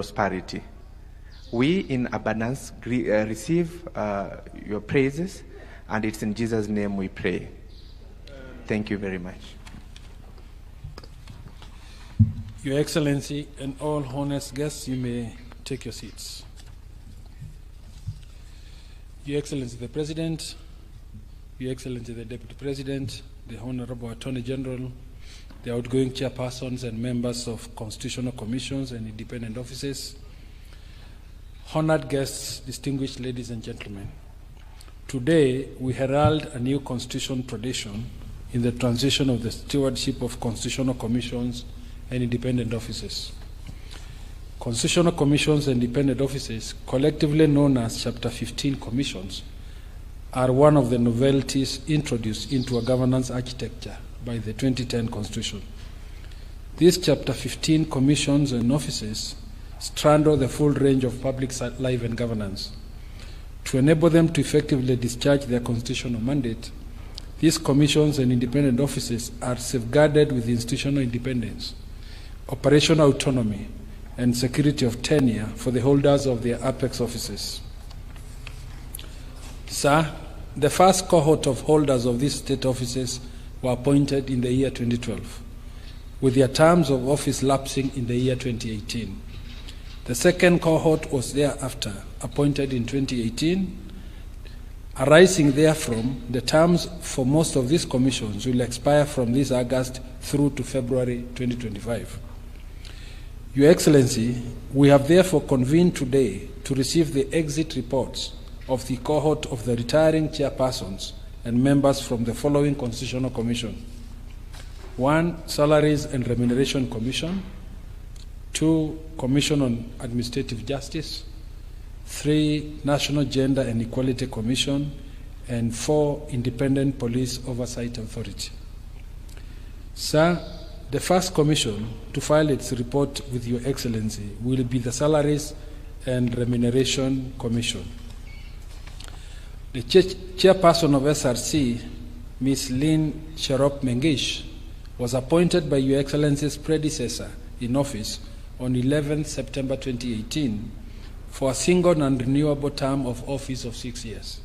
prosperity. We in abundance receive your praises, and it's in Jesus' name we pray. Thank you very much. Your Excellency and all honest guests, you may take your seats. Your Excellency the President, Your Excellency the Deputy President, the Honorable Attorney General, the outgoing chairpersons and members of constitutional commissions and independent offices, honored guests, distinguished ladies and gentlemen. Today, we herald a new constitutional tradition in the transition of the stewardship of constitutional commissions and independent offices. Constitutional commissions and independent offices, collectively known as Chapter 15 commissions, are one of the novelties introduced into a governance architecture by the 2010 Constitution. These Chapter 15 commissions and offices straddle the full range of public life and governance. To enable them to effectively discharge their constitutional mandate, these commissions and independent offices are safeguarded with institutional independence, operational autonomy, and security of tenure for the holders of their apex offices. Sir, the first cohort of holders of these state offices were appointed in the year 2012, with their terms of office lapsing in the year 2018. The second cohort was thereafter appointed in 2018. Arising therefrom, the terms for most of these commissions will expire from this August through to February 2025. Your Excellency, we have therefore convened today to receive the exit reports of the cohort of the retiring chairpersons and members from the following constitutional commission: 1. Salaries and Remuneration Commission; 2. Commission on Administrative Justice; 3. National Gender and Equality Commission; and 4. Independent Police Oversight Authority. Sir, the first commission to file its report with Your Excellency will be the Salaries and Remuneration Commission. The chairperson of SRC, Ms. Lynn Cherop Mengish, was appointed by Your Excellency's predecessor in office on 11 September 2018 for a single and renewable term of office of 6 years.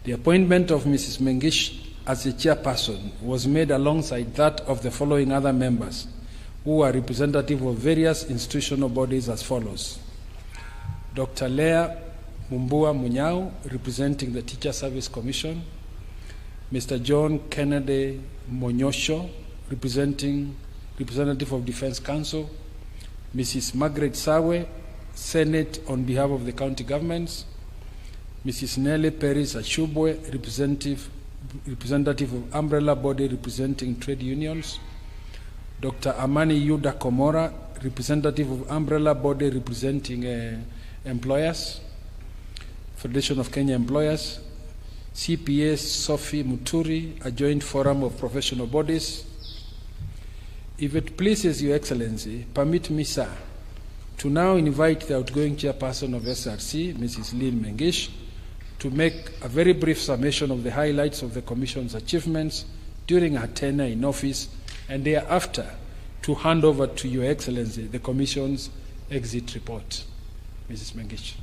The appointment of Mrs. Mengish as the chairperson was made alongside that of the following other members who are representative of various institutional bodies as follows: Dr. Leah Mumbua Munyao, representing the Teacher Service Commission; Mr. John Kennedy Monyosho, representative of Defense Council; Mrs. Margaret Sawe, Senate on behalf of the county governments; Mrs. Nelly Peris Achubwe, representative of Umbrella Body representing trade unions; Dr. Amani Yuda Komora, representative of Umbrella Body representing employers, Federation of Kenya Employers; CPA Sophie Muturi, a joint forum of professional bodies. If it pleases Your Excellency, permit me, sir, to now invite the outgoing chairperson of SRC, Mrs. Lynn Mengish, to make a very brief summation of the highlights of the Commission's achievements during her tenure in office, and thereafter to hand over to Your Excellency the Commission's exit report. Mrs. Mengish.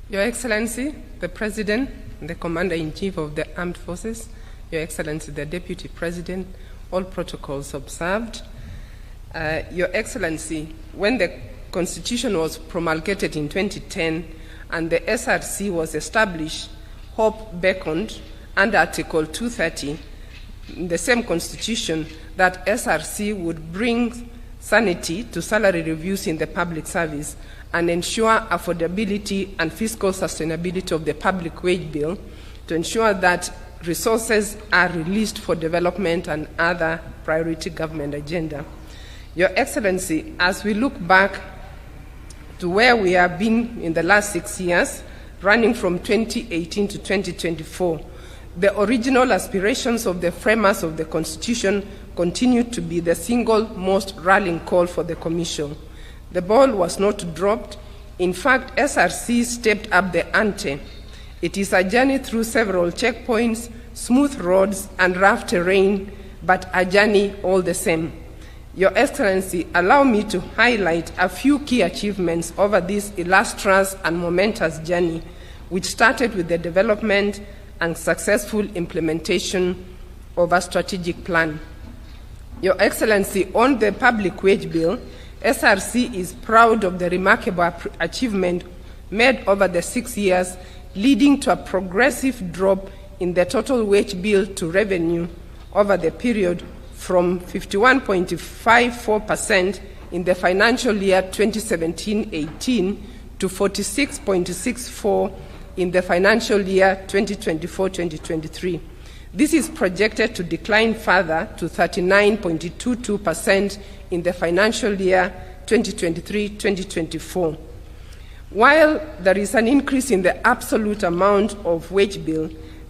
Your Excellency, the President, the Commander-in-Chief of the Armed Forces, Your Excellency, the Deputy President, all protocols observed. Your Excellency, when the Constitution was promulgated in 2010 and the SRC was established, hope beckoned under Article 230 in the same Constitution that SRC would bring sanity to salary reviews in the public service and ensure affordability and fiscal sustainability of the public wage bill, to ensure that resources are released for development and other priority government agenda. Your Excellency, as we look back to where we have been in the last 6 years, running from 2018 to 2024, the original aspirations of the framers of the Constitution continued to be the single most rallying call for the Commission. The ball was not dropped. In fact, SRC stepped up the ante. It is a journey through several checkpoints smooth roads, and rough terrain, but a journey all the same. Your Excellency, allow me to highlight a few key achievements over this illustrious and momentous journey, which started with the development and successful implementation of a strategic plan. Your Excellency, on the public wage bill, SRC is proud of the remarkable achievement made over the 6 years, leading to a progressive drop in the total wage bill to revenue over the period from 51.54% in the financial year 2017-18 to 46.64% in the financial year 2024-2023. This is projected to decline further to 39.22% in the financial year 2023-2024. While there is an increase in the absolute amount of wage bill,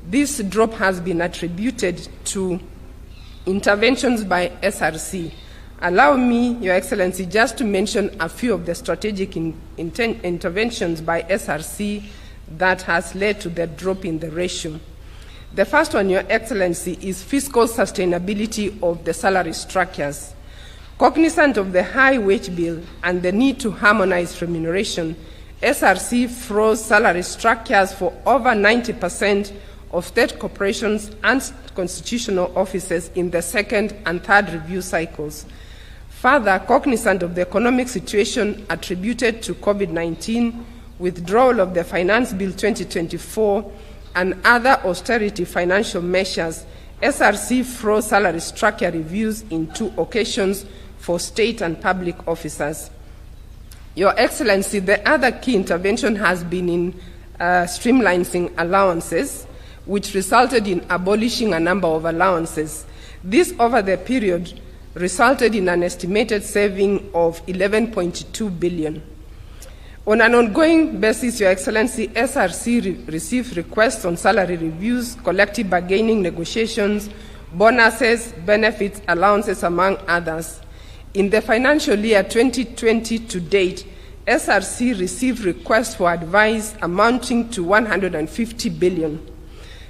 this drop has been attributed to interventions by SRC. Allow me, Your Excellency, just to mention a few of the strategic interventions by SRC that has led to the drop in the ratio. The first one, Your Excellency, is fiscal sustainability of the salary structures. Cognizant of the high wage bill and the need to harmonize remuneration, SRC froze salary structures for over 90% of state corporations and constitutional offices in the second and third review cycles. Further, cognizant of the economic situation attributed to COVID-19, withdrawal of the Finance Bill 2024, and other austerity financial measures, SRC froze salary structure reviews in 2 occasions for state and public officers. Your Excellency, the other key intervention has been in streamlining allowances, which resulted in abolishing a number of allowances. This, over the period, resulted in an estimated saving of 11.2 billion. On an ongoing basis, Your Excellency, SRC receives requests on salary reviews, collective bargaining negotiations, bonuses, benefits, allowances, among others. In the financial year 2020 to date, SRC received requests for advice amounting to 150 billion.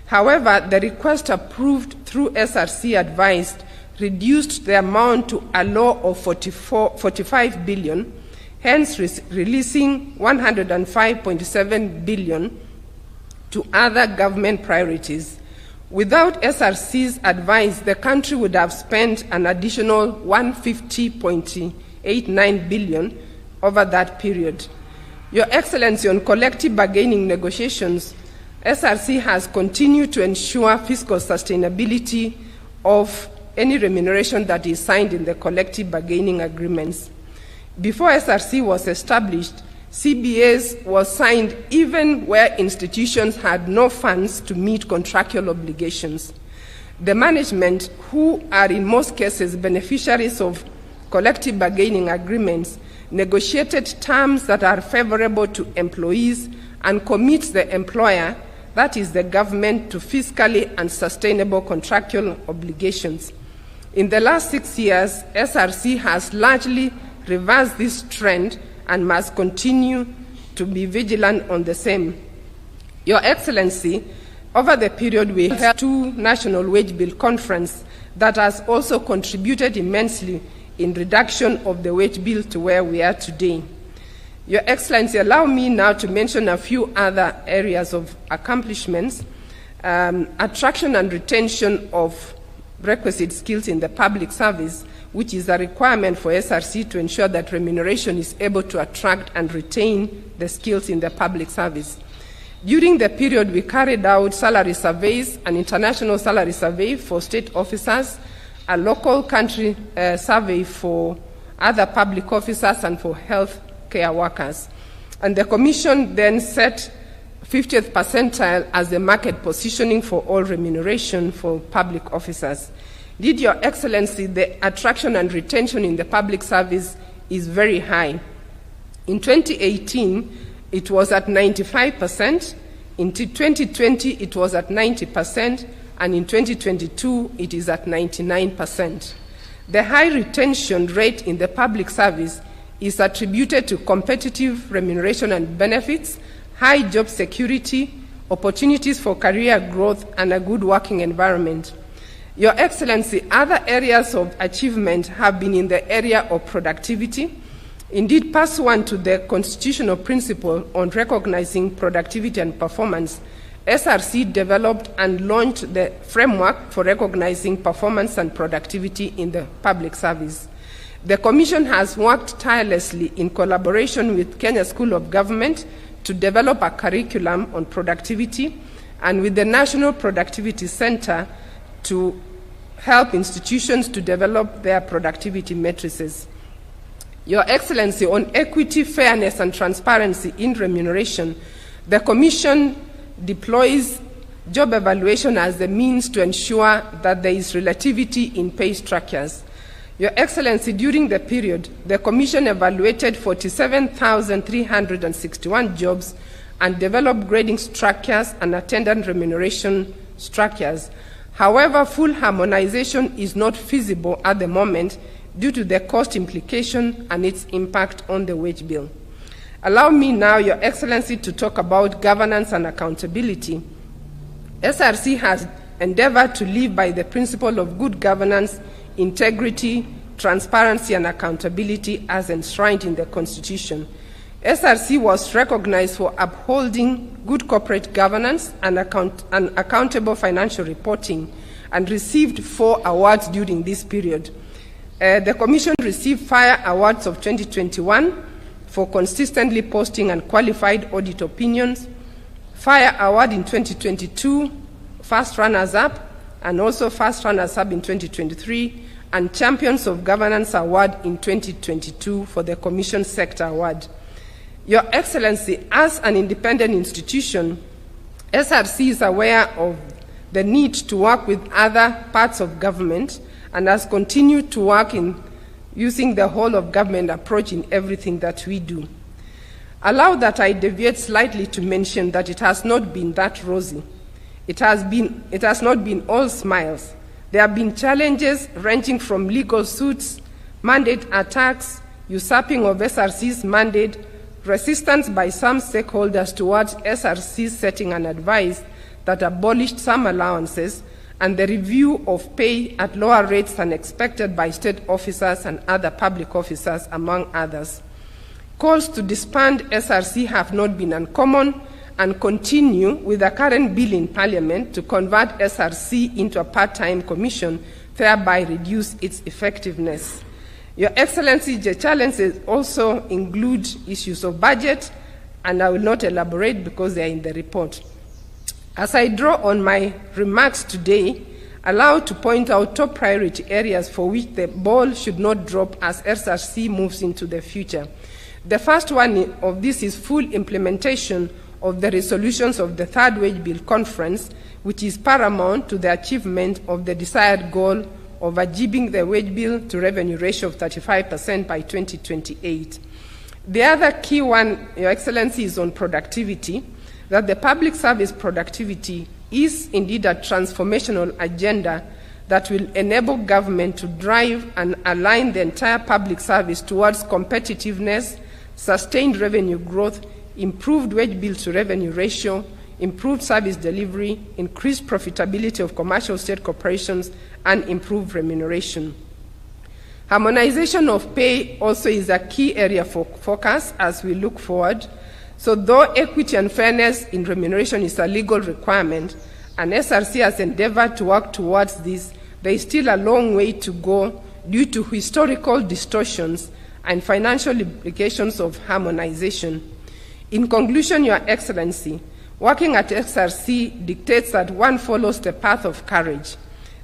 However, the request approved through SRC advice reduced the amount to a low of 45 billion, hence releasing 105.7 billion to other government priorities. Without SRC's advice, the country would have spent an additional 150.89 billion over that period. Your Excellency, on collective bargaining negotiations, SRC has continued to ensure fiscal sustainability of any remuneration that is signed in the collective bargaining agreements. Before SRC was established, CBAs was signed even where institutions had no funds to meet contractual obligations. The management, who are in most cases beneficiaries of collective bargaining agreements, negotiated terms that are favorable to employees and commits the employer, that is the government, to fiscally and sustainable contractual obligations. In the last 6 years, SRC has largely reverse this trend and must continue to be vigilant on the same. Your Excellency, over the period we held 2 national wage bill conferences that has also contributed immensely in reduction of the wage bill to where we are today. Your Excellency, allow me now to mention a few other areas of accomplishments. Attraction and retention of requisite skills in the public service, which is a requirement for SRC to ensure that remuneration is able to attract and retain the skills in the public service. During the period, we carried out salary surveys, an international salary survey for state officers, a local country survey for other public officers and for health care workers. And the Commission then set 50th percentile as the market positioning for all remuneration for public officers. Did Your Excellency, the attraction and retention in the public service is very high. In 2018, it was at 95%, in 2020 it was at 90%, and in 2022 it is at 99%. The high retention rate in the public service is attributed to competitive remuneration and benefits, high job security, opportunities for career growth, and a good working environment. Your Excellency, other areas of achievement have been in the area of productivity. Indeed, pursuant to the constitutional principle on recognizing productivity and performance, SRC developed and launched the framework for recognizing performance and productivity in the public service. The Commission has worked tirelessly in collaboration with Kenya School of Government to develop a curriculum on productivity and with the National Productivity Center to help institutions to develop their productivity matrices. Your Excellency, on equity, fairness, and transparency in remuneration, the Commission deploys job evaluation as the means to ensure that there is relativity in pay structures. Your Excellency, during the period, the Commission evaluated 47,361 jobs and developed grading structures and attendant remuneration structures. However, full harmonization is not feasible at the moment due to the cost implication and its impact on the wage bill. Allow me now, Your Excellency, to talk about governance and accountability. SRC has endeavored to live by the principle of good governance, integrity, transparency, and accountability as enshrined in the Constitution. SRC was recognized for upholding good corporate governance and accountable financial reporting and received 4 awards during this period. The Commission received FIRE Awards of 2021 for consistently posting and qualified audit opinions, FIRE Award in 2022, First Runners-Up, and also First Runners-Up in 2023, and Champions of Governance Award in 2022 for the Commission Sector Award. Your Excellency, as an independent institution, SRC is aware of the need to work with other parts of government and has continued to work in using the whole of government approach in everything that we do. Allow that I deviate slightly to mention that it has not been that rosy. It has not been all smiles. There have been challenges ranging from legal suits, mandate attacks, usurping of SRC's mandate, resistance by some stakeholders towards SRC setting an advice that abolished some allowances, and the review of pay at lower rates than expected by state officers and other public officers, among others. Calls to disband SRC have not been uncommon and continue with the current bill in Parliament to convert SRC into a part-time commission, thereby reduce its effectiveness. Your Excellency, the challenges also include issues of budget, and I will not elaborate because they are in the report. As I draw on my remarks today, allow to point out top priority areas for which the ball should not drop as SRC moves into the future. The first one of this is full implementation of the resolutions of the Third Wage Bill Conference, which is paramount to the achievement of the desired goal of achieving the wage bill to revenue ratio of 35% by 2028. The other key one, Your Excellency, is on productivity, that the public service productivity is indeed a transformational agenda that will enable government to drive and align the entire public service towards competitiveness, sustained revenue growth, improved wage bill to revenue ratio, improved service delivery, increased profitability of commercial state corporations, and improved remuneration. Harmonization of pay also is a key area for focus as we look forward. So though equity and fairness in remuneration is a legal requirement, and SRC has endeavored to work towards this, there is still a long way to go due to historical distortions and financial implications of harmonization. In conclusion, Your Excellency, working at SRC dictates that one follows the path of courage.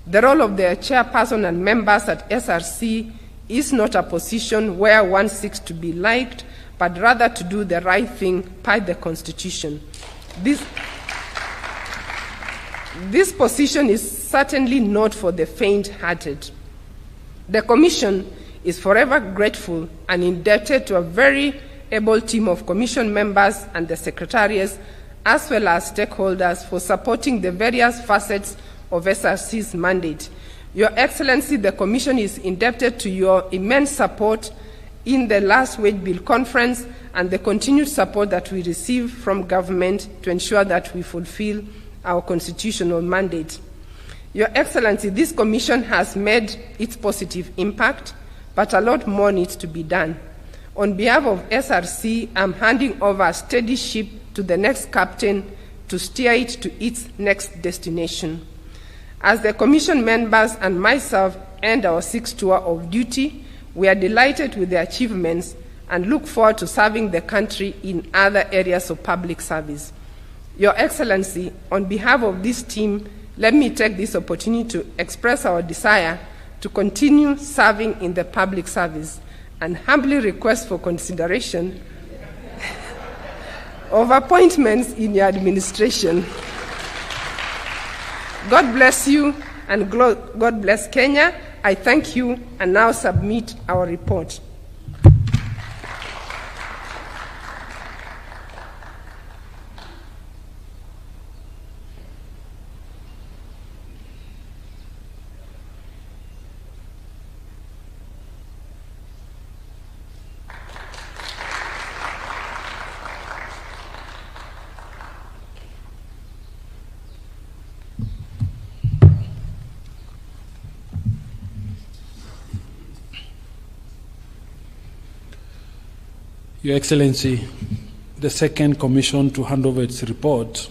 The role of the chairperson and members at SRC is not a position where one seeks to be liked, but rather to do the right thing by the Constitution. This position is certainly not for the faint-hearted. The Commission is forever grateful and indebted to a very able team of Commission members and the Secretariats, as well as stakeholders, for supporting the various facets of SRC's mandate. Your Excellency, the Commission is indebted to your immense support in the last wage bill conference and the continued support that we receive from government to ensure that we fulfill our constitutional mandate. Your Excellency, this commission has made its positive impact, but a lot more needs to be done. On behalf of SRC, I'm handing over a steady ship to the next captain to steer it to its next destination. As the commission members and myself end our 6th tour of duty, we are delighted with the achievements and look forward to serving the country in other areas of public service. Your Excellency, on behalf of this team, let me take this opportunity to express our desire to continue serving in the public service and humbly request for consideration of appointments in your administration. God bless you and God bless Kenya. I thank you and now submit our report. Your Excellency, the second commission to hand over its report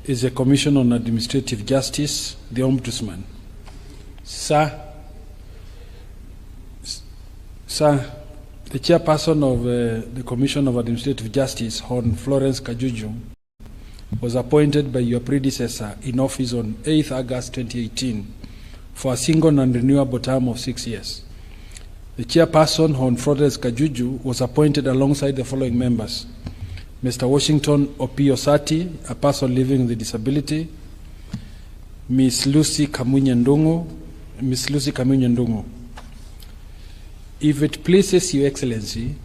is the Commission on Administrative Justice, the Ombudsman. Sir, the chairperson of the Commission of Administrative Justice, Hon. Florence Kajuju, was appointed by your predecessor in office on 8th August 2018 for a single and renewable term of 6 years. The chairperson, Hon. Florence Kajuju, was appointed alongside the following members: Mr. Washington Opio Sati, a person living with a disability; Ms. Lucy Kamunya-Ndungu. If it pleases Your Excellency,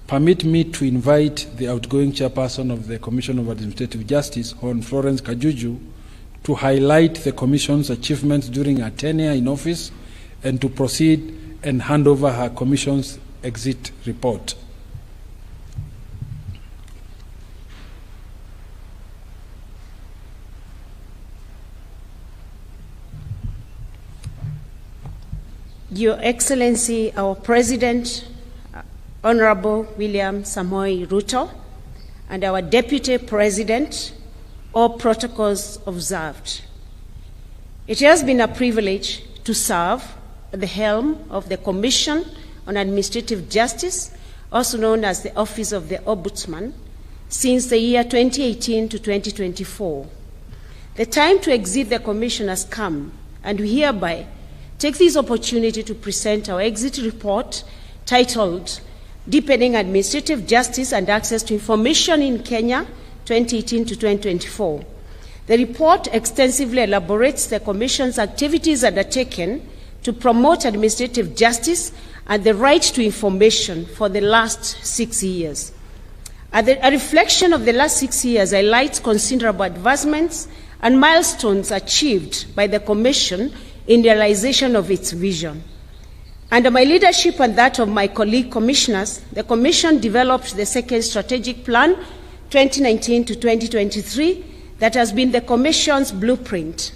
permit me to invite the outgoing chairperson of the Commission of Administrative Justice, Hon. Florence Kajuju, to highlight the Commission's achievements during her tenure in office and to proceed and hand over her Commission's exit report. Your Excellency, our President, Honorable William Samoei Ruto, and our Deputy President, all protocols observed. It has been a privilege to serve at the helm of the Commission on Administrative Justice, also known as the Office of the Ombudsman, since the year 2018 to 2024. The time to exit the Commission has come, and we hereby take this opportunity to present our exit report titled Deepening Administrative Justice and Access to Information in Kenya, 2018 to 2024. The report extensively elaborates the Commission's activities undertaken to promote administrative justice and the right to information for the last 6 years. A reflection of the last 6 years highlights considerable advancements and milestones achieved by the Commission in the realization of its vision. Under my leadership and that of my colleague commissioners, the Commission developed the second strategic plan, 2019 to 2023, that has been the Commission's blueprint.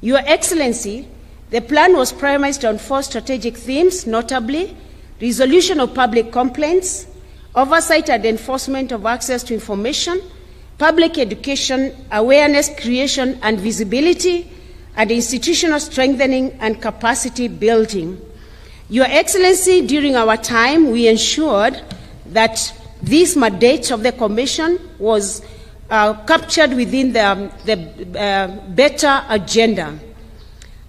Your Excellency, the plan was premised on 4 strategic themes, notably resolution of public complaints, oversight and enforcement of access to information, public education, awareness creation and visibility, and institutional strengthening and capacity building. Your Excellency, during our time, we ensured that this mandate of the Commission was captured within the better agenda.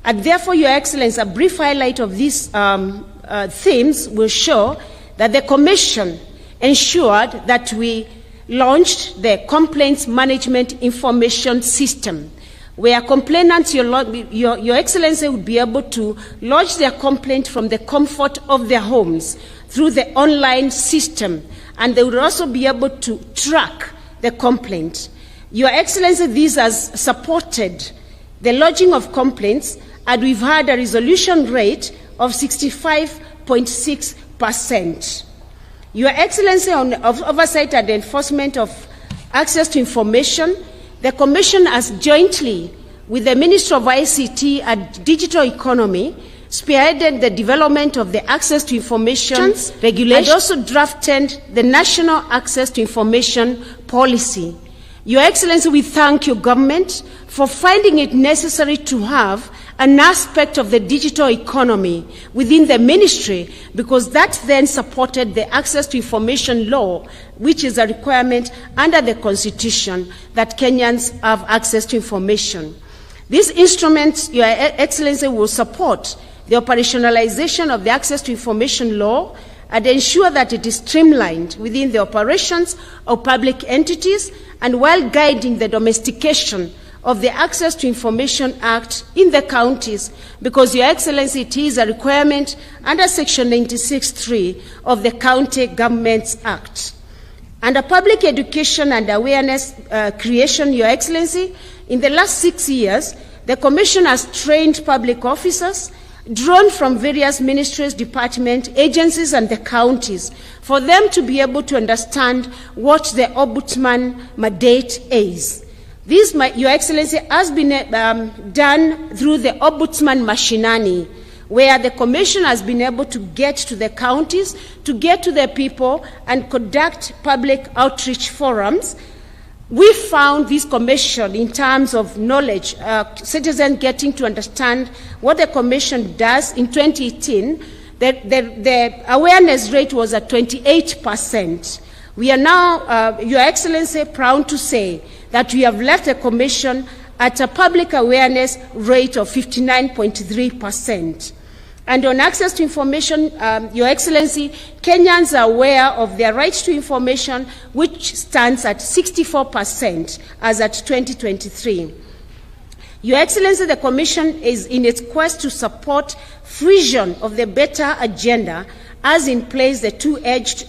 And therefore, Your Excellency, a brief highlight of these themes will show that the Commission ensured that we launched the Complaints Management Information System, where complainants, Your Excellency, would be able to lodge their complaint from the comfort of their homes through the online system, and they would also be able to track the complaint. Your Excellency, this has supported the lodging of complaints, and we've had a resolution rate of 65.6%. Your Excellency, on oversight and enforcement of access to information, the Commission has jointly with the Ministry of ICT and Digital Economy spearheaded the development of the access to information regulation and also drafted the National Access to Information Policy. Your Excellency, we thank your government for finding it necessary to have an aspect of the digital economy within the ministry, because that then supported the access to information law, which is a requirement under the Constitution that Kenyans have access to information. These instruments, Your Excellency, will support the operationalization of the access to information law and ensure that it is streamlined within the operations of public entities, and while guiding the domestication of the Access to Information Act in the counties, because, Your Excellency, it is a requirement under Section 96(3) of the County Governments Act. Under public education and awareness creation, Your Excellency, in the last 6 years, the Commission has trained public officers drawn from various ministries, departments, agencies, and the counties for them to be able to understand what the Ombudsman mandate is. This, Your Excellency, has been done through the Ombudsman Mashinani, where the Commission has been able to get to the counties, to get to the people, and conduct public outreach forums. We found this Commission, in terms of knowledge, citizens getting to understand what the Commission does. In 2018, the awareness rate was at 28%. We are now, Your Excellency, proud to say that we have left the Commission at a public awareness rate of 59.3%. And on access to information, Your Excellency, Kenyans are aware of their right to information, which stands at 64% as at 2023. Your Excellency, the Commission is in its quest to support fusion of the better agenda, as in place the two-edged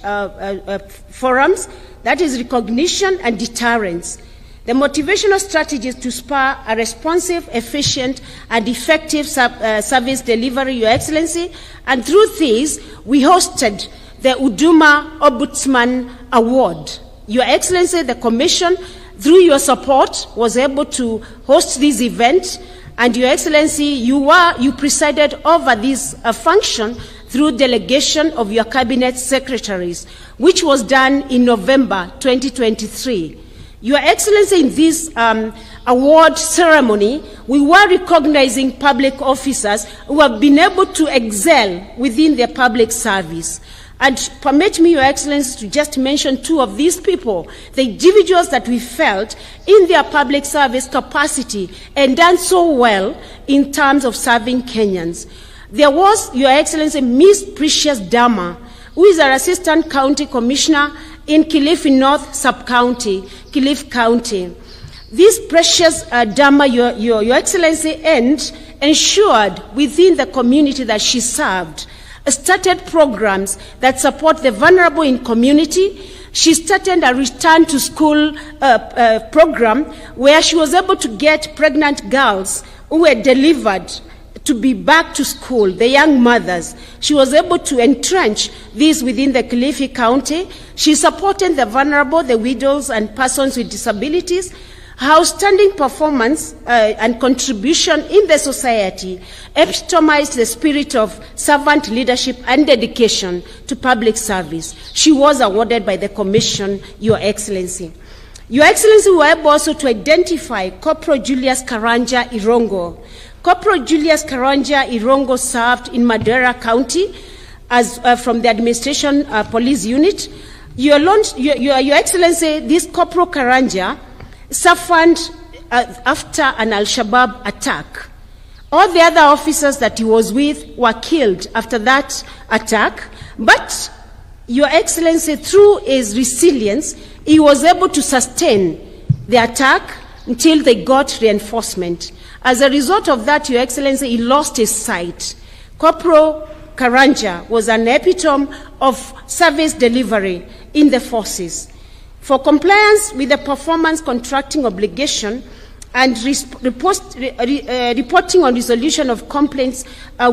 forums, that is recognition and deterrence. The motivational strategy is to spur a responsive, efficient, and effective service delivery, Your Excellency, and through this, we hosted the Huduma Ombudsman Award. Your Excellency, the Commission, through your support, was able to host this event, and Your Excellency, you presided over this function through delegation of your cabinet secretaries, which was done in November 2023. Your Excellency, in this award ceremony, we were recognizing public officers who have been able to excel within their public service. And permit me, Your Excellency, to just mention two of these people, the individuals that we felt in their public service capacity and done so well in terms of serving Kenyans. There was, Your Excellency, Miss Precious Dama, who is our Assistant County Commissioner in Kilifi North Sub-County, Kilifi County. This Precious Dama, Your Excellency, ensured within the community that she served, started programs that support the vulnerable in community. She started a return to school program where she was able to get pregnant girls who were delivered to be back to school, the young mothers. She was able to entrench this within the Kilifi County. She supported the vulnerable, the widows, and persons with disabilities. Her outstanding performance and contribution in the society epitomized the spirit of servant leadership and dedication to public service. She was awarded by the Commission, Your Excellency. Your Excellency, we were able also to identify Corporal Julius Karanja Irongo. Corporal Julius Karanja Irongo served in Madera County as from the Administration Police Unit. Your Excellency, this Corporal Karanja suffered after an Al-Shabaab attack. All the other officers that he was with were killed after that attack, but Your Excellency, through his resilience, he was able to sustain the attack until they got reinforcement. As a result of that, Your Excellency, he lost his sight. Corporal Karanja was an epitome of service delivery in the forces. For compliance with the performance contracting obligation and reporting on resolution of complaints,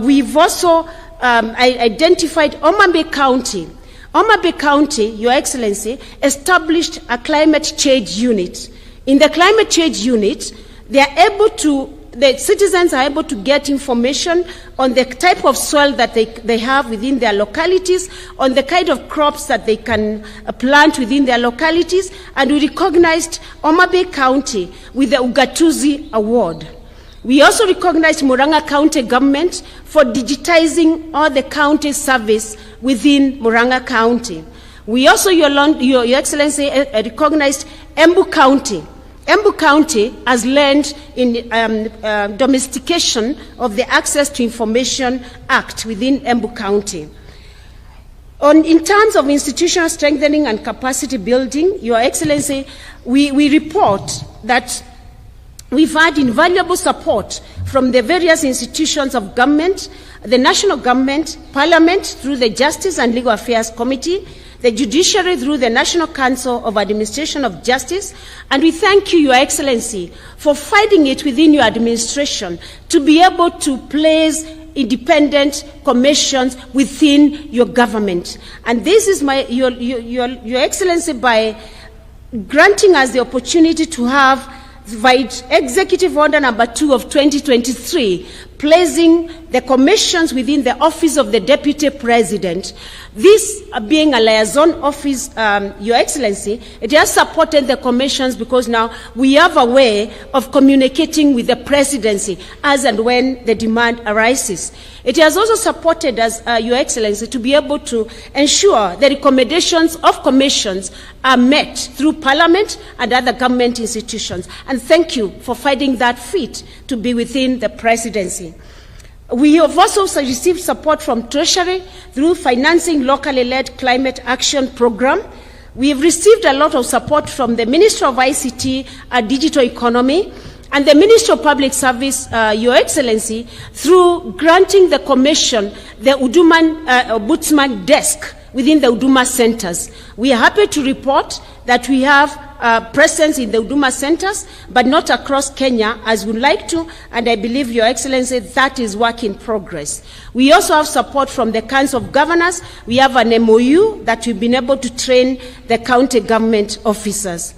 we've also identified Omambe County, Homa Bay County, Your Excellency, established a climate change unit. In the climate change unit, the citizens are able to get information on the type of soil that they have within their localities, on the kind of crops that they can plant within their localities, and we recognized Homa Bay County with the Ugatuzi Award. We also recognized Murang'a County government for digitizing all the county service within Murang'a County. We also, Your Excellency, recognized Embu County. Embu County has led in domestication of the Access to Information Act within Embu County. In terms of institutional strengthening and capacity building, Your Excellency, we report that we've had invaluable support from the various institutions of government, the national government, Parliament through the Justice and Legal Affairs Committee, the judiciary through the National Council of Administration of Justice, and we thank you, Your Excellency, for fighting it within your administration to be able to place independent commissions within your government. And this is Your Excellency, by granting us the opportunity to have Executive Order number 2 of 2023, placing the commissions within the Office of the Deputy President. This being a liaison office, Your Excellency, it has supported the commissions because now we have a way of communicating with the Presidency as and when the demand arises. It has also supported us, Your Excellency, to be able to ensure the recommendations of commissions are met through Parliament and other government institutions. And thank you for finding that fit to be within the Presidency. We have also received support from Treasury through financing locally led climate action program. We have received a lot of support from the Minister of ICT and Digital Economy and the Minister of Public Service, Your Excellency, through granting the Commission the Ombudsman desk within the Huduma centers. We are happy to report that we have presence in the Huduma centers, but not across Kenya as we'd like to, and I believe, Your Excellency, that is work in progress. We also have support from the Council of Governors. We have an MOU that we've been able to train the county government officers.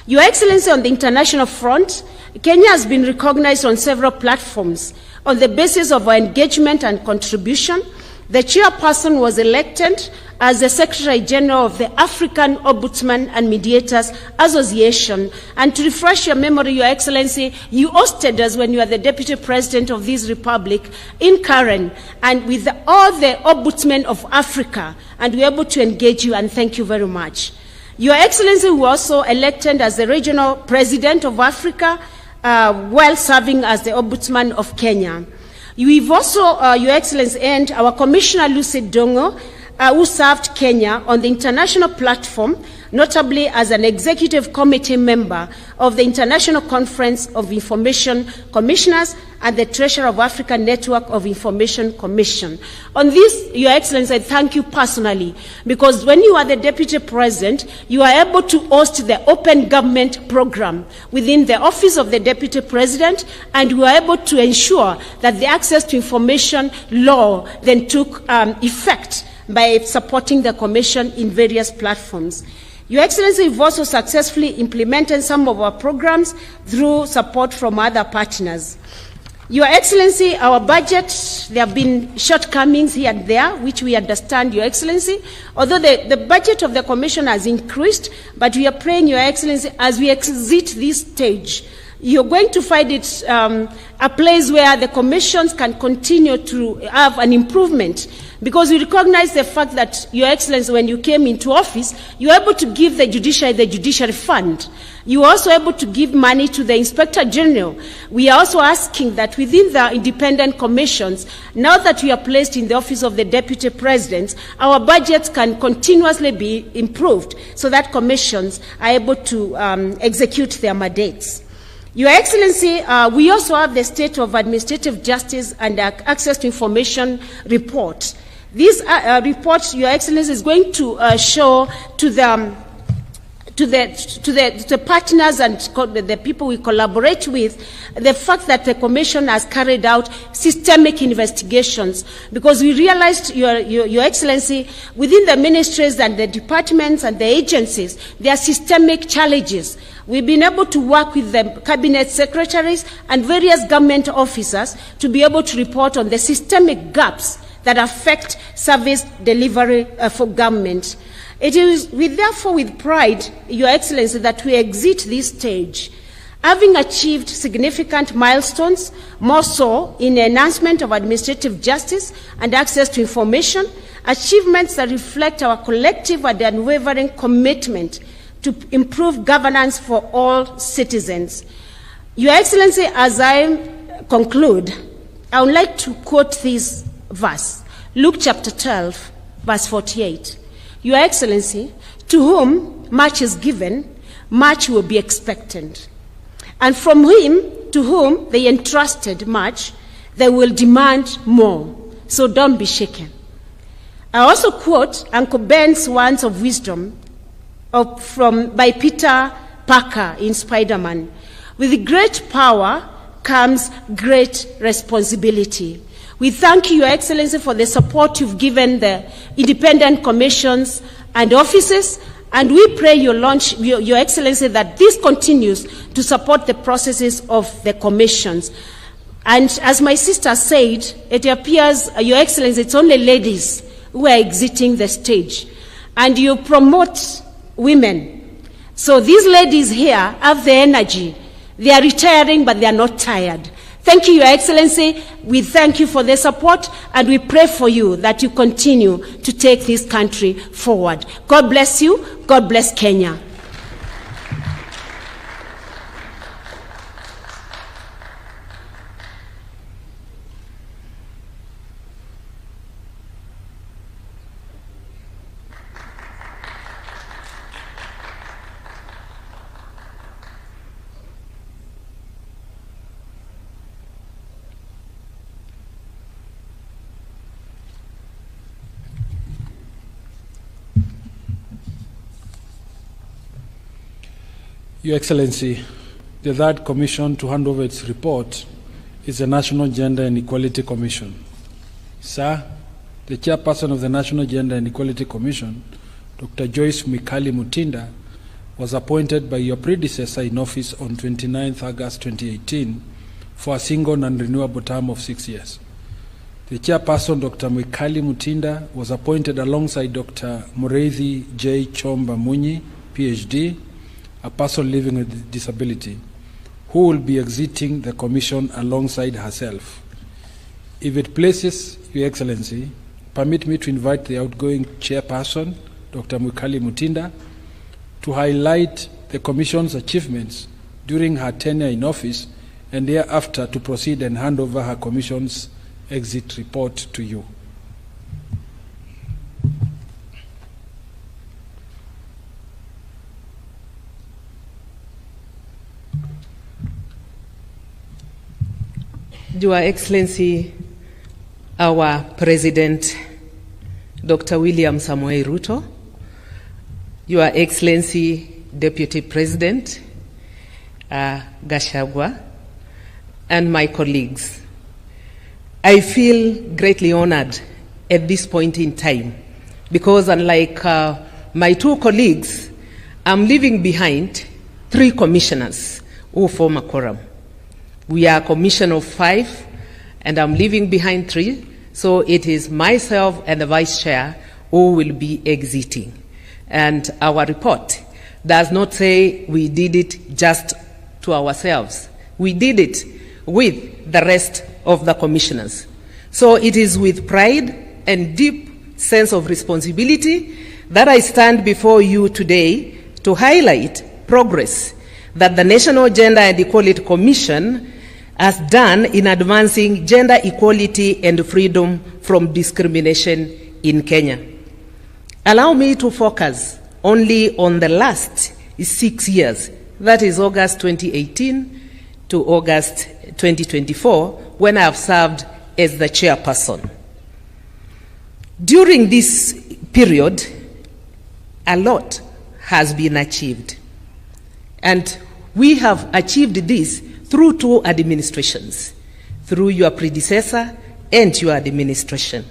Your Excellency, on the international front, Kenya has been recognized on several platforms on the basis of our engagement and contribution. The chairperson was elected as the Secretary General of the African Ombudsman and Mediators Association. And to refresh your memory, Your Excellency, you hosted us when you were the Deputy President of this Republic in Karen, and with all the Ombudsmen of Africa, and we were able to engage you, and thank you very much. Your Excellency was also elected as the Regional President of Africa, while serving as the Ombudsman of Kenya. We've also, Your Excellency, and our Commissioner Lucy Dongo, who served Kenya on the international platform, notably as an executive committee member of the International Conference of Information Commissioners and the Treasurer of Africa Network of Information Commission. On this, Your Excellency, I thank you personally, because when you are the Deputy President, you are able to host the Open Government Program within the Office of the Deputy President, and you are able to ensure that the Access to Information law then took effect by supporting the Commission in various platforms. Your Excellency, we've also successfully implemented some of our programs through support from other partners. Your Excellency, our budget, there have been shortcomings here and there, which we understand, Your Excellency. Although the budget of the Commission has increased, but we are praying, Your Excellency, as we exit this stage, you're going to find it a place where the commissions can continue to have an improvement, because we recognize the fact that, Your Excellency, when you came into office, you were able to give the judiciary fund. You were also able to give money to the Inspector General. We are also asking that within the independent commissions, now that we are placed in the Office of the Deputy President, our budgets can continuously be improved so that commissions are able to execute their mandates. Your Excellency, we also have the State of Administrative Justice and Access to Information report. This report, Your Excellency, is going to show to to the partners and the people we collaborate with, the fact that the Commission has carried out systemic investigations, because we realized, Your Excellency, within the ministries and the departments and the agencies, there are systemic challenges. We've been able to work with the cabinet secretaries and various government officers to be able to report on the systemic gaps that affect service delivery for government. It is therefore with pride, Your Excellency, that we exit this stage, having achieved significant milestones, more so in the enhancement of administrative justice and access to information, achievements that reflect our collective and unwavering commitment to improve governance for all citizens. Your Excellency, as I conclude, I would like to quote this verse, Luke chapter 12, verse 48. Your Excellency, to whom much is given, much will be expected. And from him to whom they entrusted much, they will demand more. So don't be shaken. I also quote Uncle Ben's words of wisdom by Peter Parker in Spider-Man. With great power comes great responsibility. We thank you, Your Excellency, for the support you've given the independent commissions and offices, and we pray, Your Excellency, that this continues to support the processes of the commissions. And as my sister said, it appears, Your Excellency, it's only ladies who are exiting the stage, and you promote women. So these ladies here have the energy. They are retiring, but they are not tired. Thank you, Your Excellency. We thank you for the support, and we pray for you that you continue to take this country forward. God bless you. God bless Kenya. Your Excellency, the third commission to hand over its report is the National Gender and Equality Commission. Sir, the chairperson of the National Gender and Equality Commission, Dr. Joyce Mwikali Mutinda, was appointed by your predecessor in office on 29th August 2018 for a single non-renewable term of 6 years. The chairperson, Dr. Mwikali Mutinda, was appointed alongside Dr. Mureithi J. Chomba Munyi, PhD, a person living with disability, who will be exiting the commission alongside herself. If it pleases Your Excellency, permit me to invite the outgoing chairperson, Dr. Mwikali Mutinda, to highlight the commission's achievements during her tenure in office, and thereafter to proceed and hand over her commission's exit report to you. Your Excellency, our President, Dr. William Samoei Ruto, Your Excellency, Deputy President Gachagua, and my colleagues, I feel greatly honored at this point in time because, unlike my two colleagues, I'm leaving behind 3 commissioners who form a quorum. We are a commission of 5, and I'm leaving behind 3, so it is myself and the Vice Chair who will be exiting. And our report does not say we did it just to ourselves. We did it with the rest of the commissioners. So it is with pride and deep sense of responsibility that I stand before you today to highlight progress that the National Gender and Equality Commission has done in advancing gender equality and freedom from discrimination in Kenya. Allow me to focus only on the last 6 years, that is August 2018 to August 2024, when I have served as the chairperson. During this period, a lot has been achieved. And we have achieved this through 2 administrations, through your predecessor and your administration.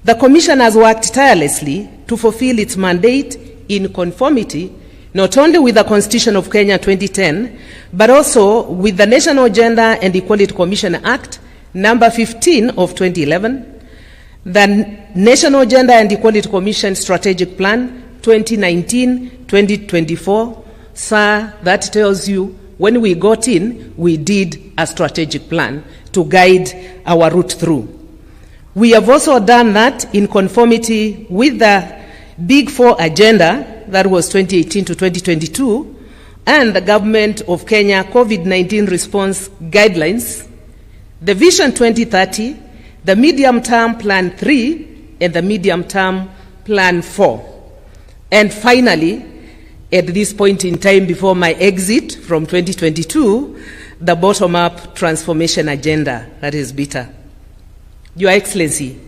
The Commission has worked tirelessly to fulfill its mandate in conformity not only with the Constitution of Kenya 2010, but also with the National Gender and Equality Commission Act number 15 of 2011, the National Gender and Equality Commission Strategic Plan 2019-2024. Sir, that tells you when we got in, we did a strategic plan to guide our route through. We have also done that in conformity with the Big Four agenda, that was 2018 to 2022, and the Government of Kenya COVID-19 response guidelines, the Vision 2030, the Medium Term Plan 3, and the Medium Term Plan 4. And finally, at this point in time before my exit from 2022, the bottom-up transformation agenda, that is BITA. Your Excellency,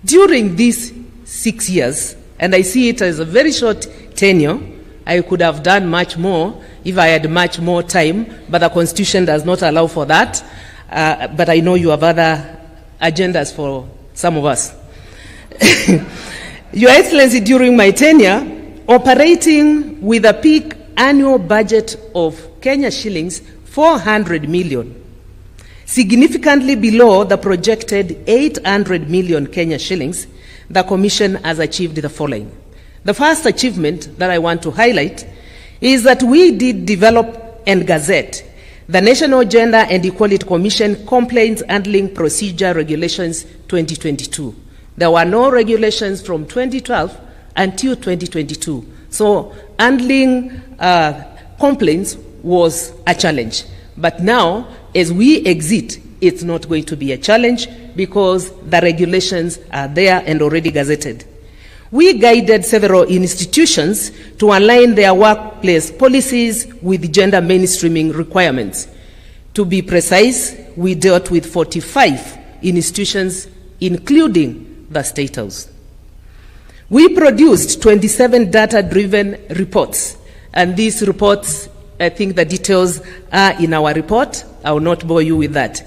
during these 6 years, and I see it as a very short tenure, I could have done much more if I had much more time, but the Constitution does not allow for that. But I know you have other agendas for some of us. Your Excellency, during my tenure, operating with a peak annual budget of Kenya shillings 400 million, significantly below the projected 800 million Kenya shillings, the Commission has achieved the following. The first achievement that I want to highlight is that we did develop and gazette the National Gender and Equality Commission Complaints Handling Procedure Regulations 2022. There were no regulations from 2012 until 2022. So handling complaints was a challenge. But now, as we exit, it's not going to be a challenge because the regulations are there and already gazetted. We guided several institutions to align their workplace policies with gender mainstreaming requirements. To be precise, we dealt with 45 institutions, including the State House. We produced 27 data-driven reports, and these reports, I think the details are in our report. I will not bore you with that.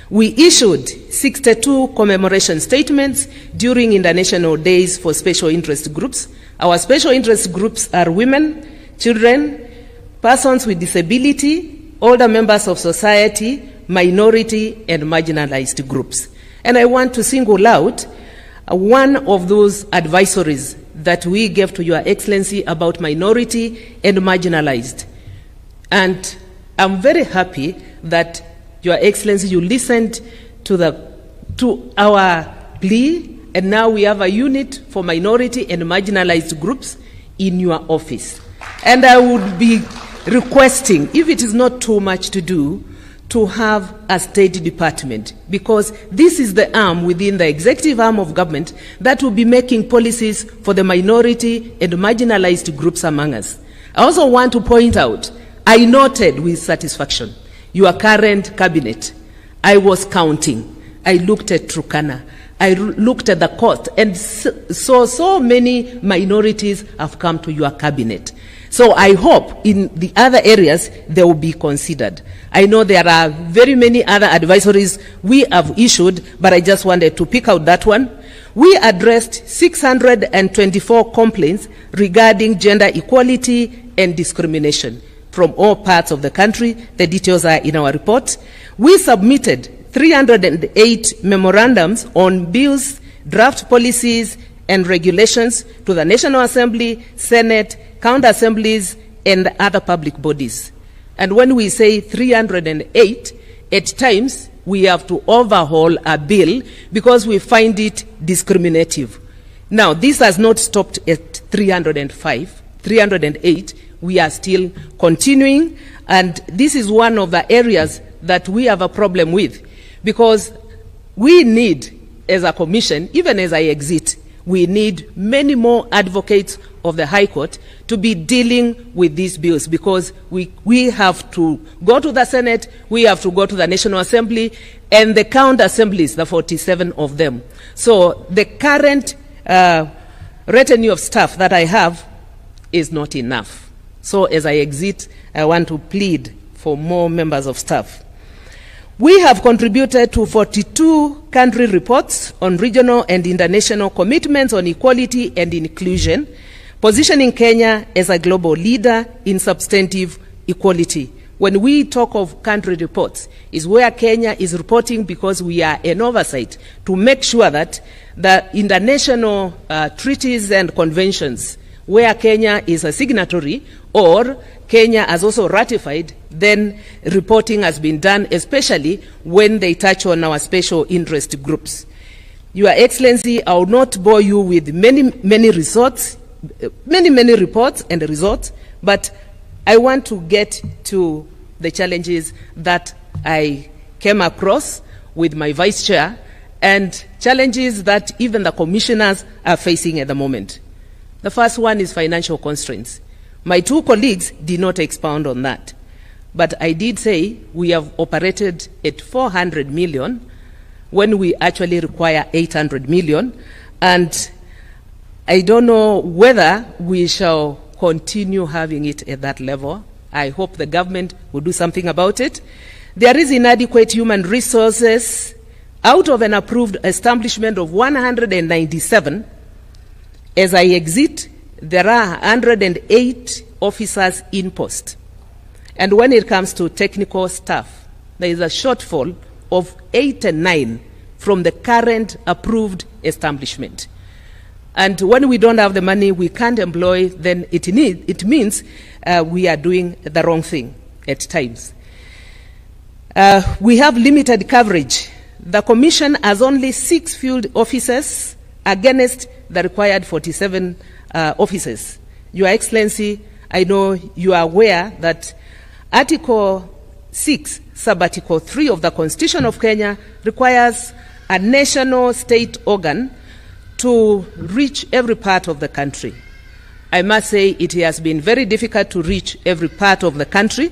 We issued 62 commemoration statements during International Days for Special Interest Groups. Our special interest groups are women, children, persons with disability, older members of society, minority, and marginalized groups. And I want to single out one of those advisories that we gave to Your Excellency about minority and marginalized. And I'm very happy that Your Excellency, you listened to our plea, and now we have a unit for minority and marginalized groups in your office. And I would be requesting, if it is not too much to do, to have a State Department, because this is the arm within the executive arm of government that will be making policies for the minority and marginalized groups among us. I also want to point out, I noted with satisfaction your current cabinet. I was counting. I looked at Turkana. I looked at the cost, and so many minorities have come to your cabinet. So I hope in the other areas they will be considered. I know there are very many other advisories we have issued, but I just wanted to pick out that one. We addressed 624 complaints regarding gender equality and discrimination from all parts of the country. The details are in our report. We submitted 308 memorandums on bills, draft policies, and regulations to the National Assembly, Senate, county assemblies, and other public bodies. And when we say 308, at times we have to overhaul a bill because we find it discriminative. Now, this has not stopped at 308. We are still continuing, and this is one of the areas that we have a problem with, because we need, as a commission, even as I exit, we need many more advocates of the High Court to be dealing with these bills, because we have to go to the Senate, we have to go to the National Assembly, and the county assemblies, the 47 of them. So the current retinue of staff that I have is not enough. So as I exit, I want to plead for more members of staff. We have contributed to 42 country reports on regional and international commitments on equality and inclusion, positioning Kenya as a global leader in substantive equality. When we talk of country reports, is where Kenya is reporting because we are an oversight to make sure that the international treaties and conventions where Kenya is a signatory or Kenya has also ratified, then reporting has been done, especially when they touch on our special interest groups. Your Excellency, I will not bore you with many reports and results, but I want to get to the challenges that I came across with my Vice Chair and challenges that even the commissioners are facing at the moment. The first one is financial constraints. My two colleagues did not expound on that, but I did say we have operated at 400 million when we actually require 800 million, and I don't know whether we shall continue having it at that level. I hope the government will do something about it. There is inadequate human resources. Out of an approved establishment of 197, as I exit, there are 108 officers in post. And when it comes to technical staff, there is a shortfall of 89 from the current approved establishment. And when we don't have the money, we can't employ, then it means we are doing the wrong thing at times. We have limited coverage. The Commission has only 6 field officers against the required 47 officers. Your Excellency, I know you are aware that Article 6, Sub-Article 3 of the Constitution of Kenya requires a national state organ to reach every part of the country. I must say it has been very difficult to reach every part of the country,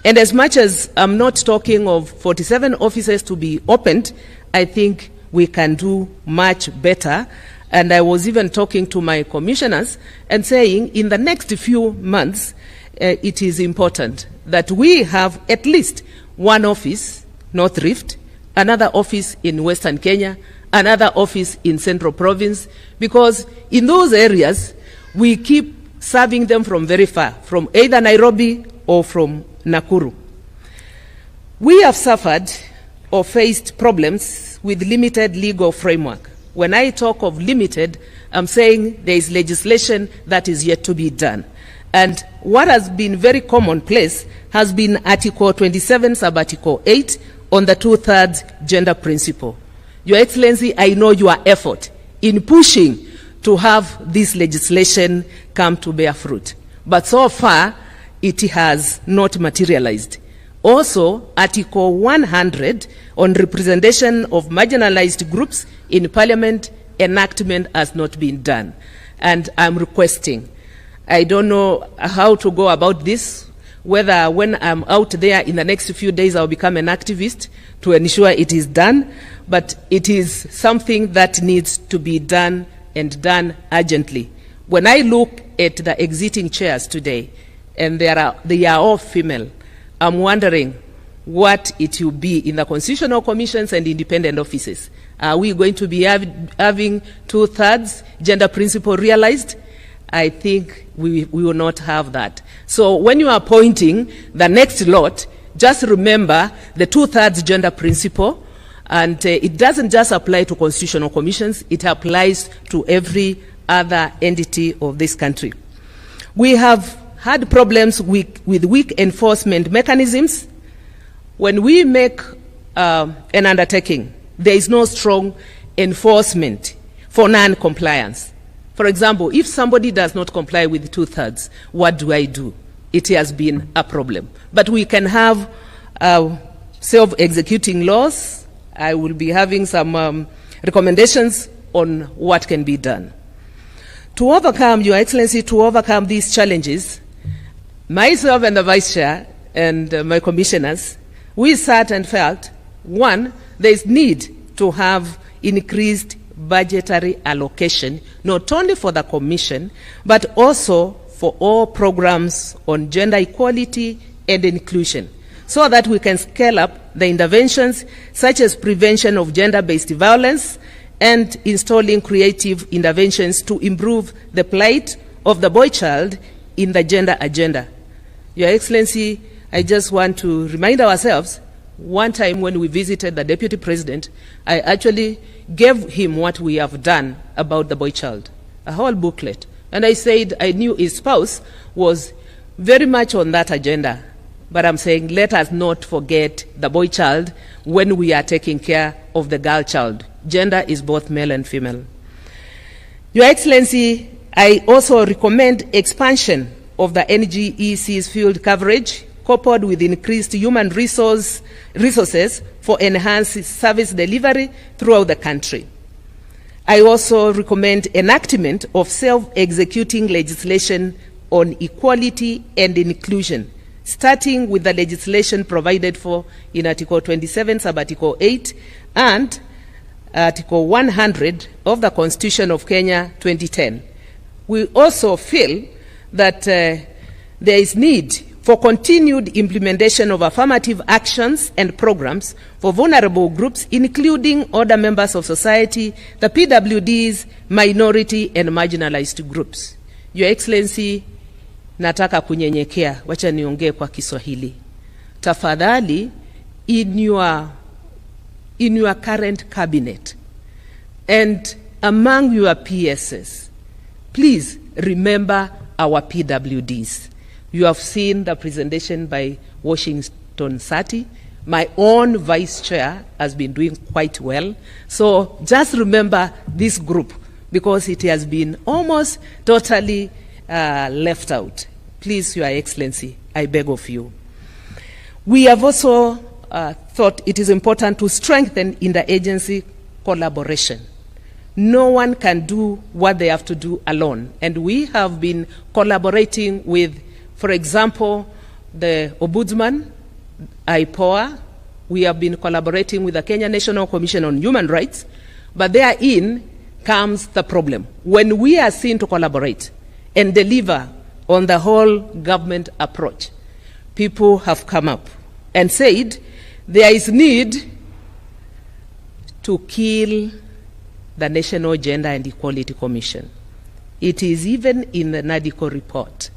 and as much as I'm not talking of 47 offices to be opened, I think we can do much better. And I was even talking to my commissioners and saying in the next few months, it is important that we have at least one office, North Rift, another office in Western Kenya, another office in Central Province, because in those areas, we keep serving them from very far, from either Nairobi or from Nakuru. We have suffered or faced problems with limited legal framework. When I talk of limited, I'm saying there is legislation that is yet to be done. And what has been very commonplace has been Article 27, Sub-Article 8 on the 2/3 gender principle. Your Excellency, I know your effort in pushing to have this legislation come to bear fruit. But so far, it has not materialized. Also, Article 100 on representation of marginalized groups in Parliament, enactment has not been done. And I'm requesting, I don't know how to go about this, whether when I'm out there in the next few days I'll become an activist to ensure it is done, but it is something that needs to be done and done urgently. When I look at the exiting chairs today, and they are all female, I'm wondering what it will be in the constitutional commissions and independent offices. Are we going to be having 2/3 gender principle realized? I think we will not have that. So when you are appointing the next lot, just remember the 2/3 gender principle, and it doesn't just apply to constitutional commissions, it applies to every other entity of this country. We have had problems with weak enforcement mechanisms. When we make an undertaking, there is no strong enforcement for non-compliance. For example, if somebody does not comply with 2/3, what do I do? It has been a problem. But we can have self-executing laws. I will be having some recommendations on what can be done. To overcome, Your Excellency, to overcome these challenges, myself and the Vice Chair and my commissioners, we sat and felt, one, there is need to have increased budgetary allocation, not only for the Commission, but also for all programs on gender equality and inclusion, so that we can scale up the interventions such as prevention of gender-based violence and installing creative interventions to improve the plight of the boy child in the gender agenda. Your Excellency, I just want to remind ourselves, one time when we visited the Deputy President, I actually gave him what we have done about the boy child, a whole booklet. And I said I knew his spouse was very much on that agenda. But I'm saying let us not forget the boy child when we are taking care of the girl child. Gender is both male and female. Your Excellency, I also recommend expansion of the NGEC's field coverage, coupled with increased human resources for enhanced service delivery throughout the country. I also recommend enactment of self-executing legislation on equality and inclusion, starting with the legislation provided for in Article 27, Sub-Article 8, and Article 100 of the Constitution of Kenya 2010. We also feel that there is need for continued implementation of affirmative actions and programs for vulnerable groups, including other members of society, the PWDs, minority and marginalized groups. Your Excellency, nataka kunyenyekea, wacha niongee kwa Kiswahili. Tafadhali, in your current cabinet and among your PSs, please remember our PWDs. You have seen the presentation by Washington Sati. My own vice chair has been doing quite well. So just remember this group, because it has been almost totally left out. Please, Your Excellency, I beg of you. We have also thought it is important to strengthen interagency collaboration. No one can do what they have to do alone. And we have been collaborating with, for example, the Ombudsman, IPOA. We have been collaborating with the Kenya National Commission on Human Rights. But therein comes the problem. When we are seen to collaborate and deliver on the whole government approach, people have come up and said there is need to kill the National Gender and Equality Commission. It is even in the NADICO report.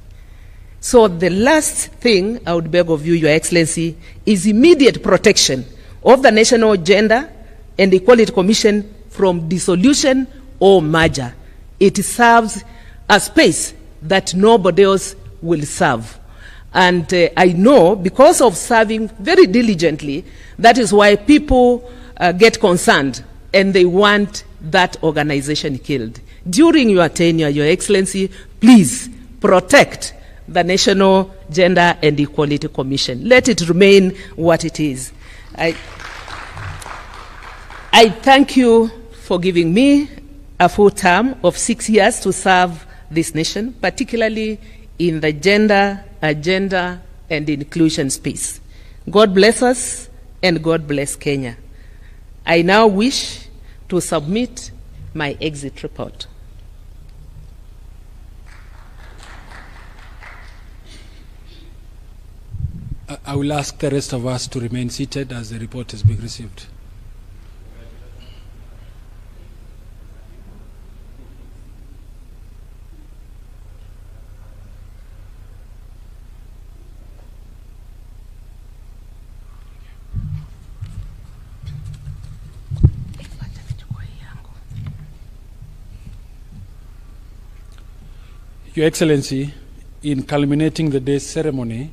So the last thing I would beg of you, Your Excellency, is immediate protection of the National Gender and Equality Commission from dissolution or merger. It serves a space that nobody else will serve. And I know, because of serving very diligently, that is why people get concerned and they want that organization killed. During your tenure, Your Excellency, please protect the National Gender and Equality Commission. Let it remain what it is. I thank you for giving me a full term of 6 years to serve this nation, particularly in the gender, agenda, and inclusion space. God bless us, and God bless Kenya. I now wish to submit my exit report. I will ask the rest of us to remain seated as the report is being received. Your Excellency, in culminating the day's ceremony,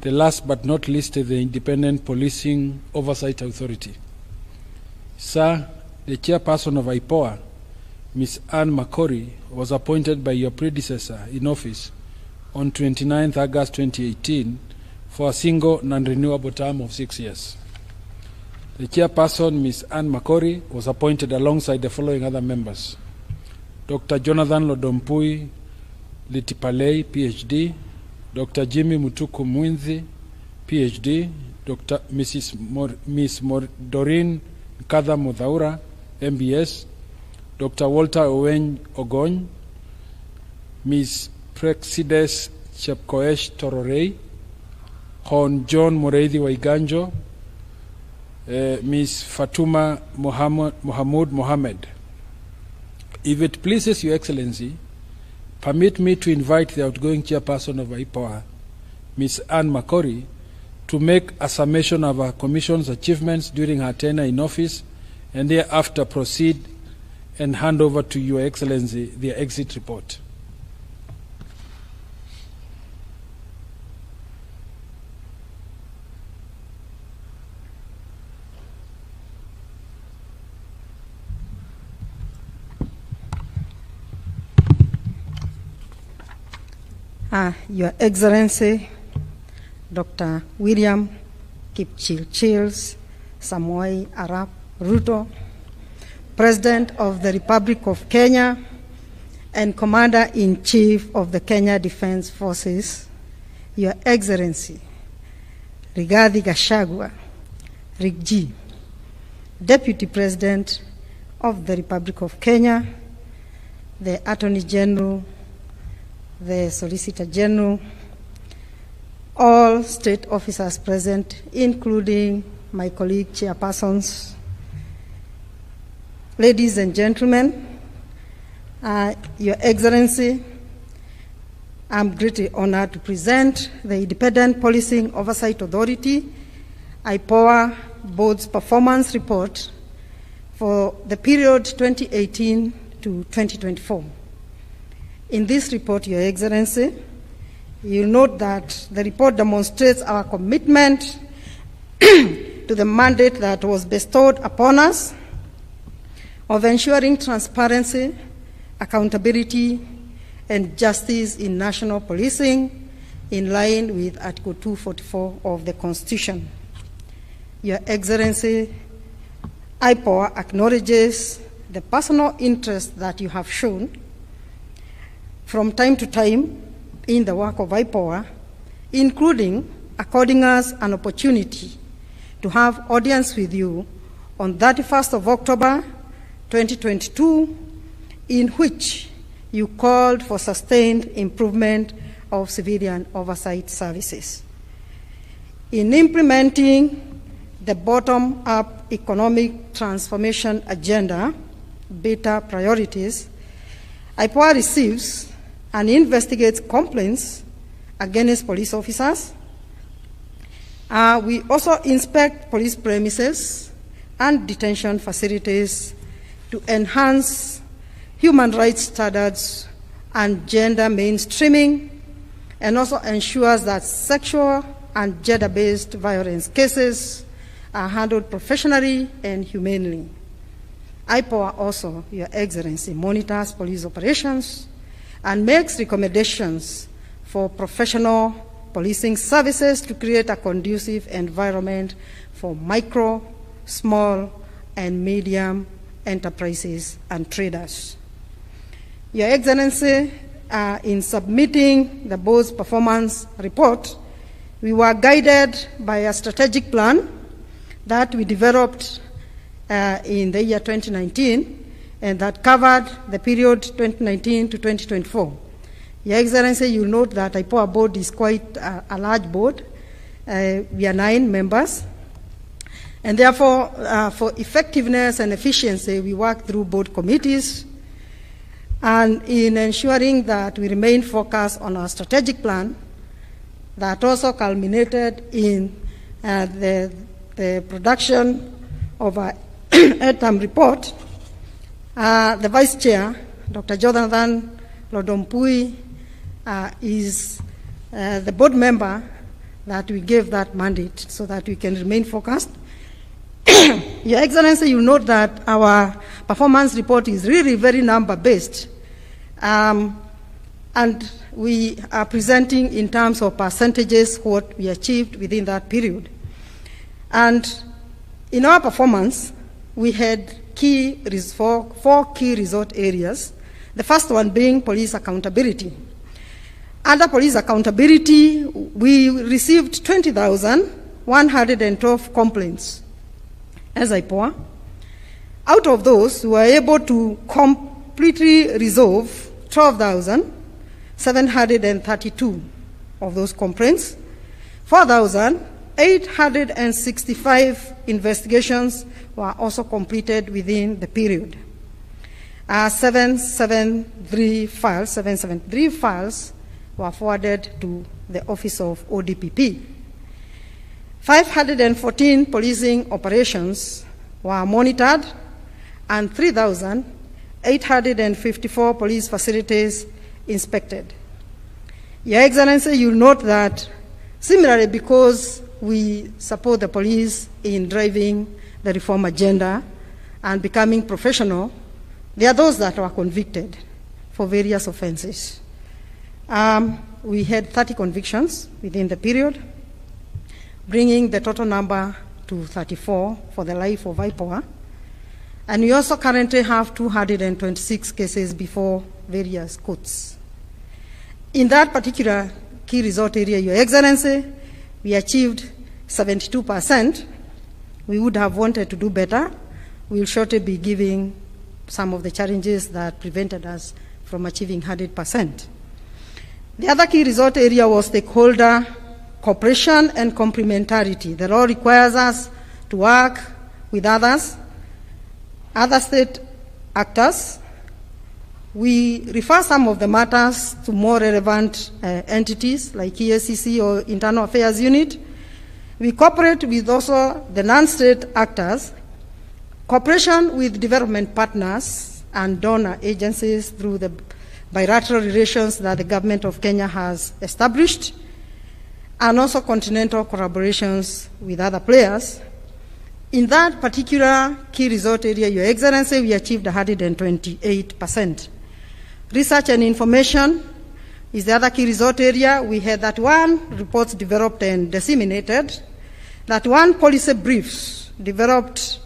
the last but not least is the Independent Policing Oversight Authority. Sir, the chairperson of IPOA, Ms. Anne Makori, was appointed by your predecessor in office on 29 August 2018 for a single non-renewable term of 6 years. The chairperson, Ms. Anne Makori, was appointed alongside the following other members: Dr. Jonathan Lodompui Litipalei, PhD, Dr. Jimmy Mutuku Mwinzi, PhD, Dr. Ms. Doreen Nkadha Muthaura, MBS, Dr. Walter Owen Ogony, Ms. Prexides Chepkoech Tororei, Hon John Moreithi Waiganjo, Ms. Fatuma Mohamud Mohammed. If it pleases Your Excellency, permit me to invite the outgoing chairperson of IPOA, Ms. Anne Makori, to make a summation of our Commission's achievements during her tenure in office, and thereafter proceed and hand over to Your Excellency the exit report. Your Excellency, Dr. William Kipchirchir Samoei Arap Ruto, President of the Republic of Kenya and Commander-in-Chief of the Kenya Defense Forces, Your Excellency, Rigathi Gachagua, Rigji, Deputy President of the Republic of Kenya, the Attorney General, the Solicitor General, all state officers present, including my colleague chairpersons, ladies and gentlemen, Your Excellency, I'm greatly honored to present the Independent Policing Oversight Authority, IPOA Board's performance report for the period 2018 to 2024. In this report, Your Excellency, you'll note that the report demonstrates our commitment to the mandate that was bestowed upon us of ensuring transparency, accountability, and justice in national policing in line with Article 244 of the Constitution. Your Excellency, IPOA acknowledges the personal interest that you have shown from time to time in the work of IPOA, including according us an opportunity to have audience with you on 31st of October 2022, in which you called for sustained improvement of civilian oversight services. In implementing the bottom-up economic transformation agenda, beta priorities, IPOA receives and investigates complaints against police officers. We also inspect police premises and detention facilities to enhance human rights standards and gender mainstreaming, and also ensures that sexual and gender-based violence cases are handled professionally and humanely. IPOA also, Your Excellency, monitors police operations and makes recommendations for professional policing services to create a conducive environment for micro, small, and medium enterprises and traders. Your Excellency, in submitting the board's performance report, we were guided by a strategic plan that we developed in the year 2019, and that covered the period 2019 to 2024. Your Excellency, you'll note that IPOA board is quite a large board. We are 9 members. And therefore, for effectiveness and efficiency, we work through board committees. And in ensuring that we remain focused on our strategic plan, that also culminated in the production of a 8-term report. The Vice Chair, Dr. Jonathan Lodompui, is the board member that we gave that mandate so that we can remain focused. Your Excellency, you note that our performance report is really very number-based, and we are presenting in terms of percentages what we achieved within that period. And in our performance, we had four key resort areas, the first one being police accountability. Under police accountability, we received 20,112 complaints as IPOA. Out of those, we were able to completely resolve 732 of those complaints. 4,865 investigations were also completed within the period. 773 files were forwarded to the Office of ODPP. 514 policing operations were monitored, and 3,854 police facilities inspected. Your Excellency, you'll note that similarly, because we support the police in driving the reform agenda and becoming professional, there are those that were convicted for various offenses. We had 30 convictions within the period, bringing the total number to 34 for the life of IPOA. And we also currently have 226 cases before various courts. In that particular key resort area, Your Excellency, we achieved 72%. We would have wanted to do better. We will shortly be giving some of the challenges that prevented us from achieving 100%. The other key resort area was stakeholder cooperation and complementarity. The law requires us to work with other state actors. We refer some of the matters to more relevant entities like EACC or Internal Affairs Unit. We cooperate with also the non-state actors, cooperation with development partners and donor agencies through the bilateral relations that the government of Kenya has established, and also continental collaborations with other players. In that particular key resort area, Your Excellency, we achieved 128%. Research and information is the other key resort area. We had 31 reports developed and disseminated, 31 policy briefs developed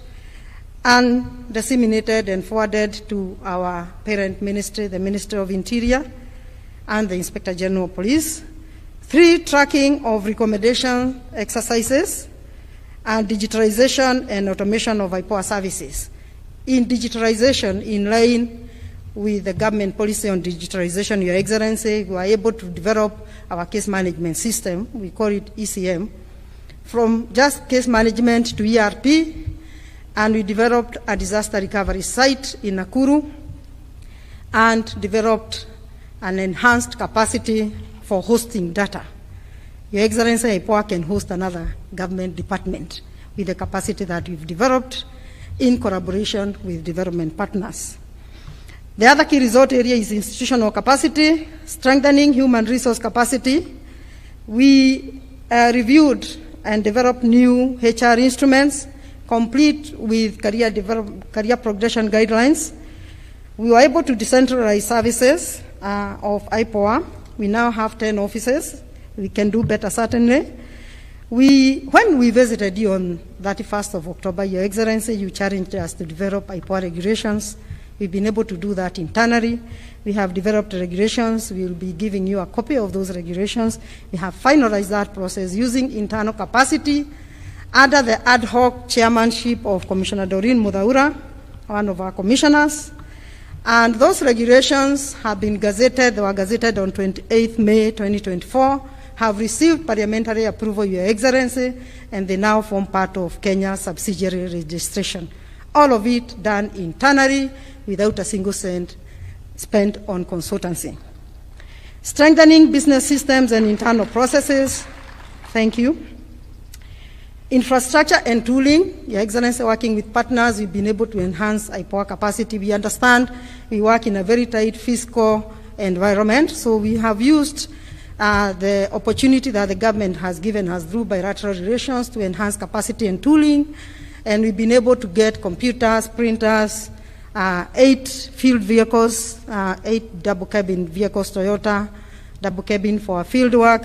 and disseminated and forwarded to our parent ministry, the Ministry of Interior, and the Inspector General of Police, 3 tracking of recommendation exercises, and digitalization and automation of IPOA services. In digitalization, in line with the government policy on digitalization, Your Excellency, we were able to develop our case management system, we call it ECM, from just case management to ERP, and we developed a disaster recovery site in Nakuru and developed an enhanced capacity for hosting data. Your Excellency, IPOA can host another government department with the capacity that we've developed in collaboration with development partners. The other key resort area is institutional capacity, strengthening human resource capacity. We reviewed and developed new HR instruments, complete with career progression guidelines. We were able to decentralize services of IPOA. We now have 10 offices. We can do better, certainly. When we visited you on 31st of October, Your Excellency, you challenged us to develop IPOA regulations. We've been able to do that internally. We have developed regulations. We will be giving you a copy of those regulations. We have finalized that process using internal capacity under the ad hoc chairmanship of Commissioner Doreen Muthaura, one of our commissioners. And those regulations have been gazetted. They were gazetted on 28th May 2024, have received parliamentary approval, Your Excellency, and they now form part of Kenya's subsidiary registration. All of it done internally without a single cent spent on consultancy. Strengthening business systems and internal processes. Thank you. Infrastructure and tooling. Your Excellency, working with partners, we've been able to enhance IPOA capacity. We understand we work in a very tight fiscal environment, so we have used the opportunity that the government has given us through bilateral relations to enhance capacity and tooling, and we've been able to get computers, printers, 8 field vehicles, 8 double cabin vehicles, Toyota, double cabin for field work,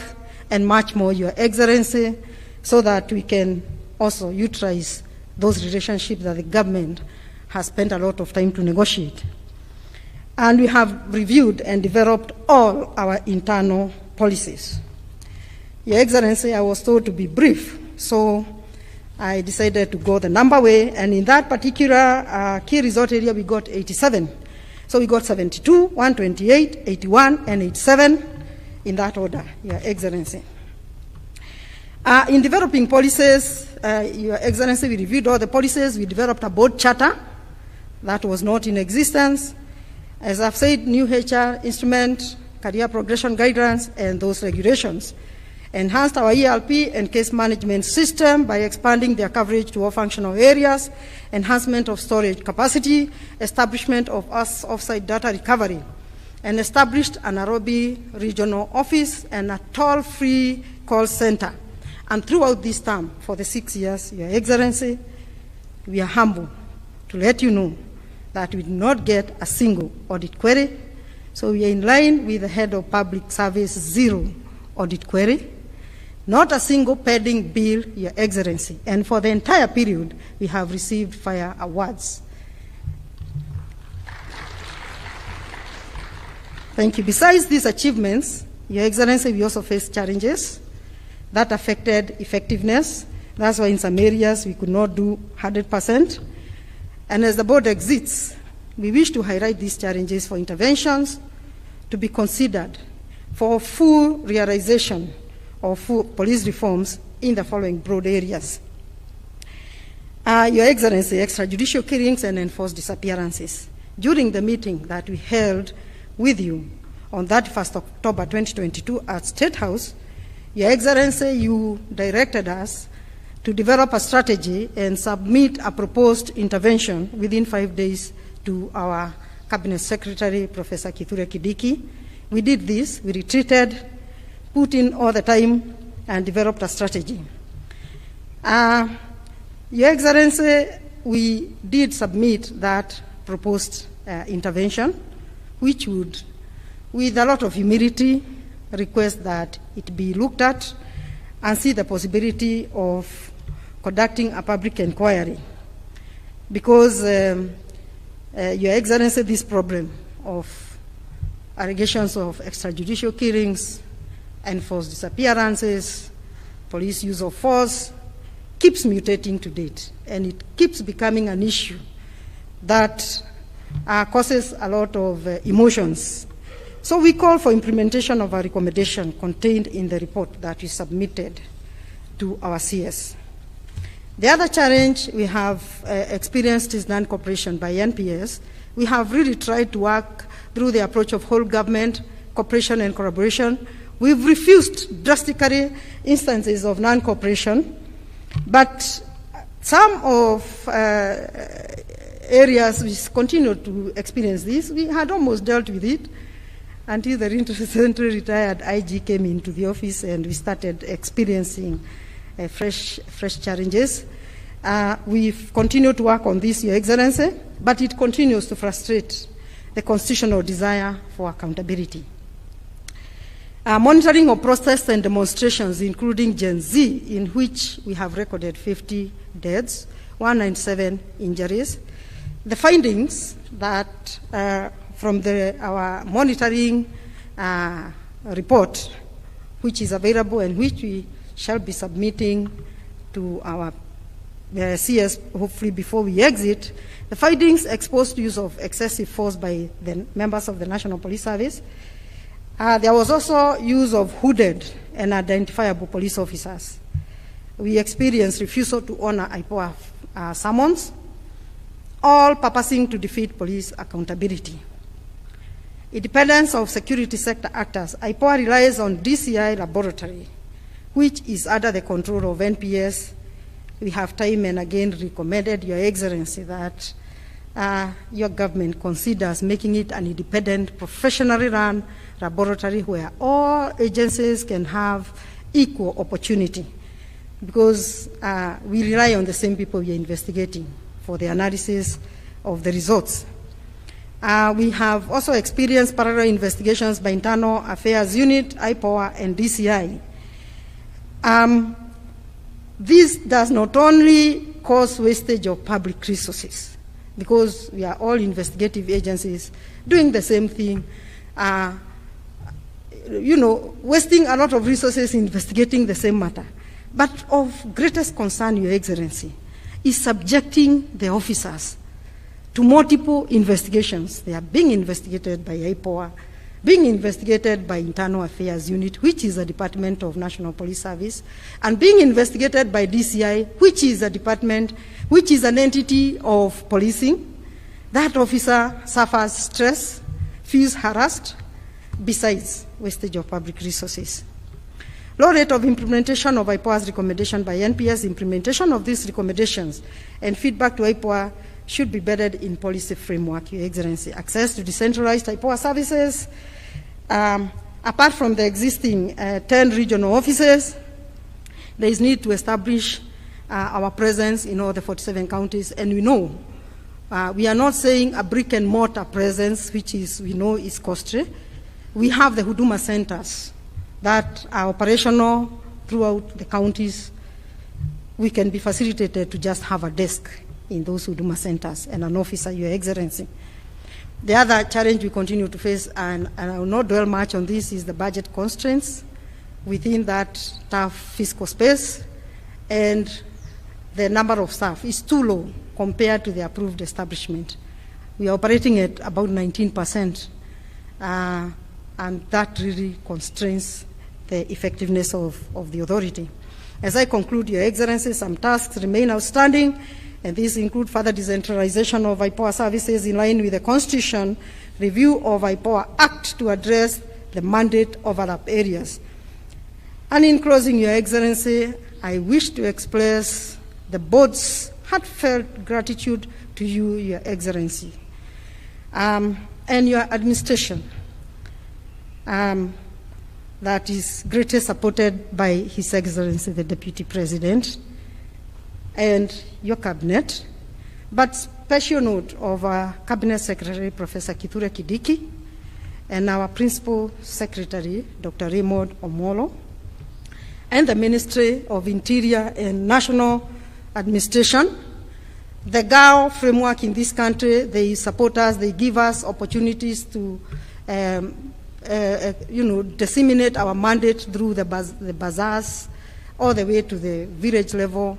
and much more, Your Excellency, so that we can also utilize those relationships that the government has spent a lot of time to negotiate. And we have reviewed and developed all our internal policies. Your Excellency, I was told to be brief, so I decided to go the number way, and in that particular key resort area, we got 87. So we got 72, 128, 81, and 87 in that order, Your Excellency. In developing policies, Your Excellency, we reviewed all the policies. We developed a board charter that was not in existence. As I've said, new HR instrument, career progression guidelines, and those regulations. Enhanced our ERP and case management system by expanding their coverage to all functional areas, enhancement of storage capacity, establishment of off-site data recovery, and established a Nairobi regional office and a toll-free call center. And throughout this term, for the 6 years, Your Excellency, we are humble to let you know that we did not get a single audit query. So we are in line with the head of public service, 0 audit query. Not a single pending bill, Your Excellency. And for the entire period, we have received fire awards. Thank you. Besides these achievements, Your Excellency, we also faced challenges that affected effectiveness. That's why in some areas we could not do 100%. And as the board exits, we wish to highlight these challenges for interventions to be considered for full realization of full police reforms in the following broad areas. Your Excellency, extrajudicial killings and enforced disappearances. During the meeting that we held with you on 31st October 2022 at State House, Your Excellency, you directed us to develop a strategy and submit a proposed intervention within 5 days to our Cabinet Secretary, Professor Kithure Kindiki. We did this, we retreated, put in all the time, and developed a strategy. Your Excellency, we did submit that proposed intervention, which would, with a lot of humility, request that it be looked at and see the possibility of conducting a public inquiry. Because, Your Excellency, this problem of allegations of extrajudicial killings, enforced disappearances, police use of force, keeps mutating to date, and it keeps becoming an issue that causes a lot of emotions. So we call for implementation of a recommendation contained in the report that we submitted to our CS. The other challenge we have experienced is non-cooperation by NPS. We have really tried to work through the approach of whole government, cooperation and collaboration. We've refused drastically instances of non-cooperation, but some of areas we continue to experience this. We had almost dealt with it until the recently retired IG came into the office and we started experiencing fresh challenges. We've continued to work on this, Your Excellency, but it continues to frustrate the constitutional desire for accountability. Monitoring of protests and demonstrations, including Gen Z, in which we have recorded 50 deaths, 197 injuries. The findings that from our monitoring report, which is available and which we shall be submitting to our CS hopefully before we exit, the findings exposed use of excessive force by the members of the National Police Service. There was also use of hooded and identifiable police officers. We experienced refusal to honor IPOA summons, all purposing to defeat police accountability. Independence of security sector actors. IPOA relies on DCI laboratory, which is under the control of NPS. We have time and again recommended, Your Excellency, that your government considers making it an independent, professionally run laboratory where all agencies can have equal opportunity, because we rely on the same people we are investigating for the analysis of the results. We have also experienced parallel investigations by Internal Affairs Unit, IPOA, and DCI. This does not only cause wastage of public resources, because we are all investigative agencies doing the same thing, wasting a lot of resources investigating the same matter. But of greatest concern, Your Excellency, is subjecting the officers to multiple investigations. They are being investigated by IPOA, being investigated by Internal Affairs Unit, which is a department of National Police Service, and being investigated by DCI, which is a department, which is an entity of policing. That officer suffers stress, feels harassed, besides wastage of public resources. Low rate of implementation of IPOA's recommendation by NPS. Implementation of these recommendations and feedback to IPOA should be embedded in policy framework, Your Excellency. Access to decentralized IPOA services. Apart from the existing 10 regional offices, there is need to establish our presence in all the 47 counties. And we know, we are not saying a brick and mortar presence, which is, we know is costly. We have the Huduma centers that are operational throughout the counties. We can be facilitated to just have a desk in those Huduma centers and an officer, Your Excellency. The other challenge we continue to face, and I will not dwell much on this, is the budget constraints within that tough fiscal space, and the number of staff is too low compared to the approved establishment. We are operating at about 19%, and that really constrains the effectiveness of the authority. As I conclude, Your Excellency, some tasks remain outstanding, and these include further decentralization of IPOA services in line with the Constitution, review of IPOA Act to address the mandate overlap areas. And in closing, Your Excellency, I wish to express the board's heartfelt gratitude to you, Your Excellency, and your administration, that is greatly supported by His Excellency, the Deputy President, and your cabinet, but special note of our Cabinet Secretary, Professor Kithure Kindiki, and our Principal Secretary, Dr. Raymond Omolo, and the Ministry of Interior and National Administration. The GAO framework in this country, they support us, they give us opportunities to disseminate our mandate through the bazaars all the way to the village level.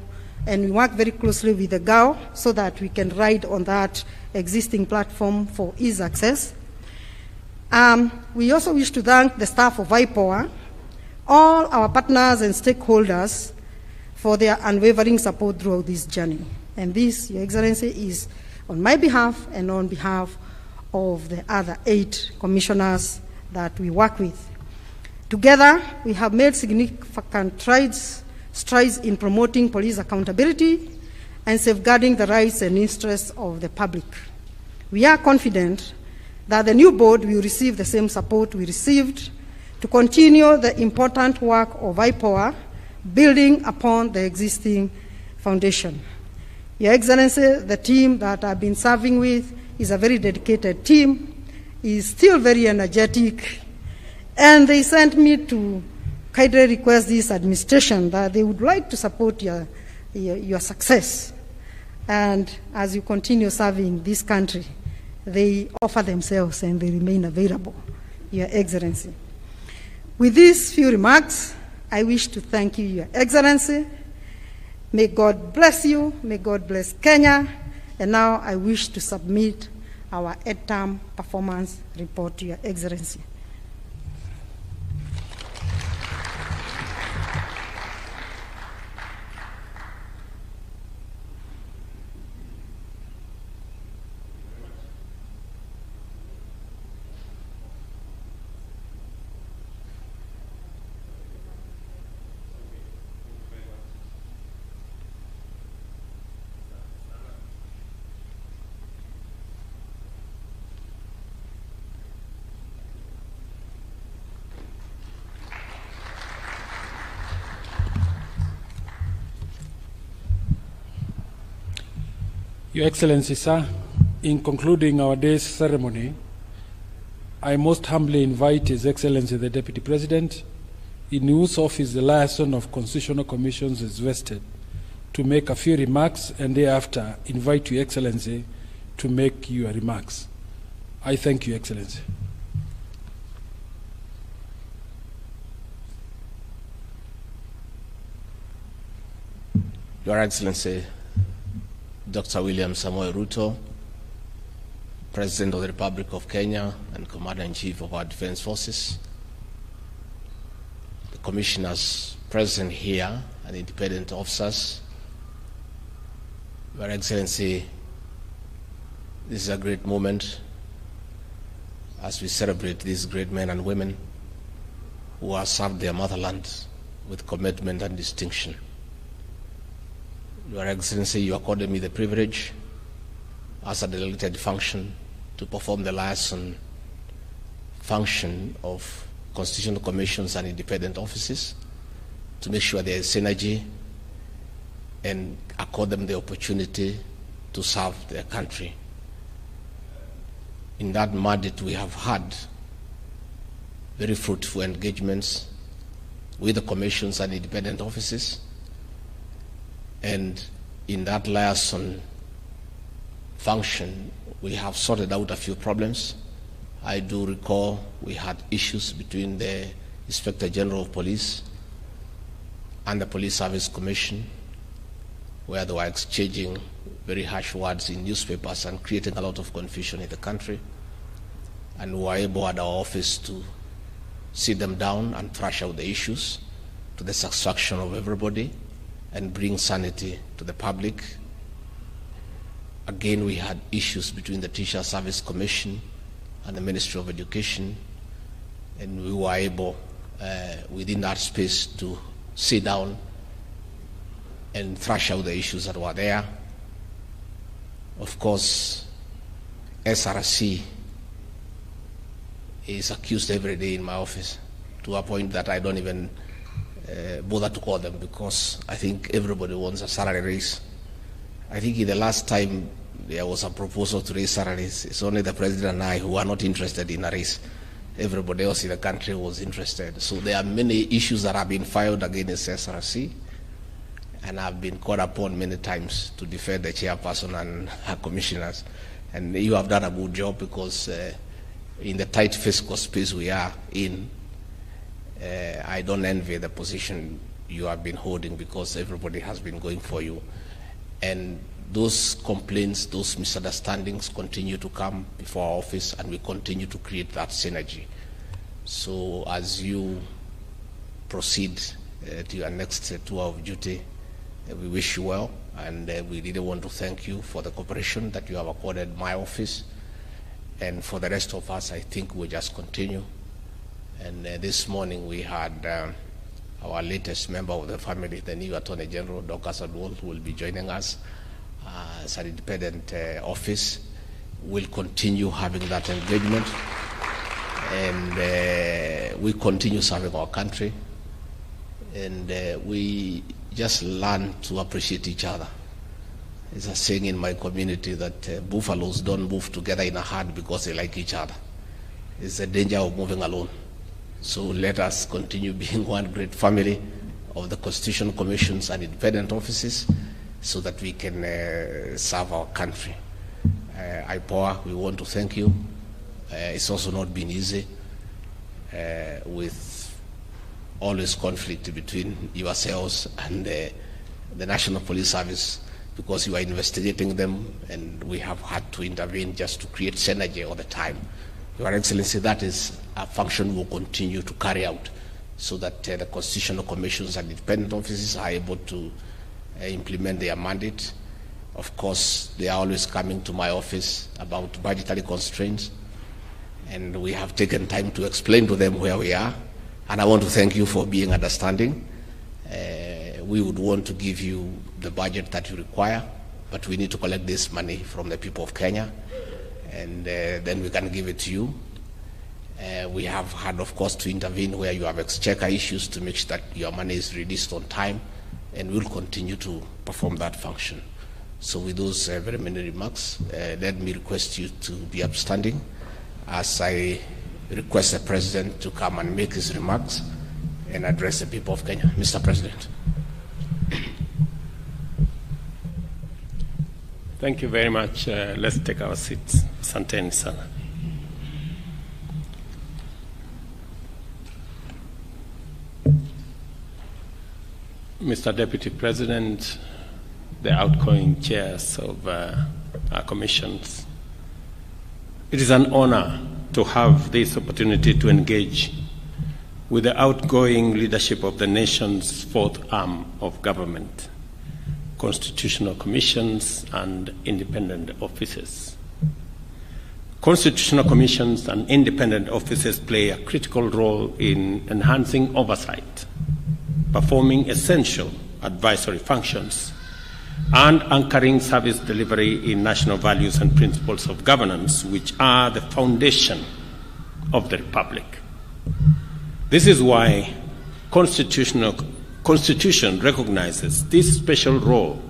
And we work very closely with the GAO so that we can ride on that existing platform for ease access. We also wish to thank the staff of IPOA, all our partners and stakeholders for their unwavering support throughout this journey. And this, Your Excellency, is on my behalf and on behalf of the other 8 commissioners that we work with. Together, we have made significant strides in promoting police accountability and safeguarding the rights and interests of the public. We are confident that the new board will receive the same support we received to continue the important work of IPOA, building upon the existing foundation. Your Excellency, the team that I've been serving with is a very dedicated team, is still very energetic, and they sent me to kindly request this administration that they would like to support your success. And as you continue serving this country, they offer themselves and they remain available, Your Excellency. With these few remarks, I wish to thank you, Your Excellency. May God bless you, may God bless Kenya, and now I wish to submit our 8-term performance report to Your Excellency. Your Excellency, sir, in concluding our day's ceremony, I most humbly invite His Excellency the Deputy President, in whose office the liaison of constitutional commissions is vested, to make a few remarks, and thereafter invite Your Excellency to make your remarks. I thank you, Your Excellency. Your Excellency, Dr. William Samoei Ruto, President of the Republic of Kenya and Commander-in-Chief of our Defense Forces, the commissioners present here and independent officers, Your Excellency, this is a great moment as we celebrate these great men and women who have served their motherland with commitment and distinction. Your Excellency, you accorded me the privilege as a delegated function to perform the liaison function of constitutional commissions and independent offices to make sure there is synergy and accord them the opportunity to serve their country. In that mandate, we have had very fruitful engagements with the commissions and independent offices, and in that liaison function, we have sorted out a few problems. I do recall we had issues between the Inspector General of Police and the Police Service Commission, where they were exchanging very harsh words in newspapers and creating a lot of confusion in the country. And we were able at our office to sit them down and thrash out the issues to the satisfaction of everybody and bring sanity to the public. Again, we had issues between the Teacher Service Commission and the Ministry of Education, and we were able within that space to sit down and thrash out the issues that were there. Of course, SRC is accused every day in my office to a point that I don't even bother to call them, because I think everybody wants a salary raise. I think in the last time there was a proposal to raise salaries, it's only the President and I who are not interested in a raise. Everybody else in the country was interested. So there are many issues that have been filed against SRC, and I've been called upon many times to defend the chairperson and her commissioners. And you have done a good job, because in the tight fiscal space we are in, I don't envy the position you have been holding, because everybody has been going for you. And those complaints, those misunderstandings continue to come before our office, and we continue to create that synergy. So as you proceed to your next tour of duty, we wish you well, and we really want to thank you for the cooperation that you have accorded my office. And for the rest of us, I think we'll just continue. And this morning we had our latest member of the family, the new Attorney General, Dr. Sadwal, who will be joining us as an independent office. We'll continue having that engagement, and we continue serving our country, and we just learn to appreciate each other. There's a saying in my community that buffaloes don't move together in a herd because they like each other. It's the danger of moving alone. So let us continue being one great family of the Constitutional Commissions and independent offices, so that we can serve our country. IPOA, we want to thank you. It's also not been easy with always conflict between yourselves and the National Police Service, because you are investigating them, and we have had to intervene just to create synergy all the time. Your Excellency, that is a function we'll continue to carry out, so that the Constitutional Commissions and independent offices are able to implement their mandate. Of course, they are always coming to my office about budgetary constraints, and we have taken time to explain to them where we are, and I want to thank you for being understanding. We would want to give you the budget that you require, but we need to collect this money from the people of Kenya, and then we can give it to you. We have had, of course, to intervene where you have exchequer issues to make sure that your money is released on time, and we'll continue to perform that function. So with those very many remarks, let me request you to be upstanding as I request the President to come and make his remarks and address the people of Kenya. Mr. President. Thank you very much. Let's take our seats. Asanteni sana. Mr. Deputy President, the outgoing chairs of our commissions, It is an honor to have this opportunity to engage with the outgoing leadership of the nation's fourth arm of government, constitutional commissions and independent offices. Constitutional commissions and independent offices play a critical role in enhancing oversight, performing essential advisory functions, and anchoring service delivery in national values and principles of governance, which are the foundation of the Republic. This is why Constitution recognizes this special role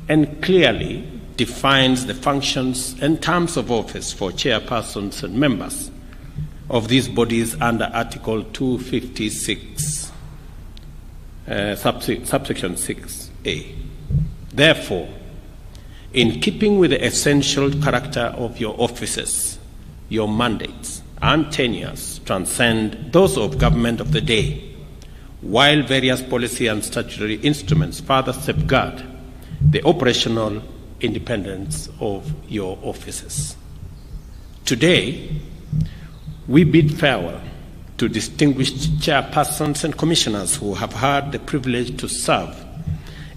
and clearly defines the functions and terms of office for chairpersons and members of these bodies under Article 256, subsection 6A. Therefore, in keeping with the essential character of your offices, your mandates and tenures transcend those of government of the day, while various policy and statutory instruments further safeguard the operational independence of your offices. Today, we bid farewell to distinguished chairpersons and commissioners who have had the privilege to serve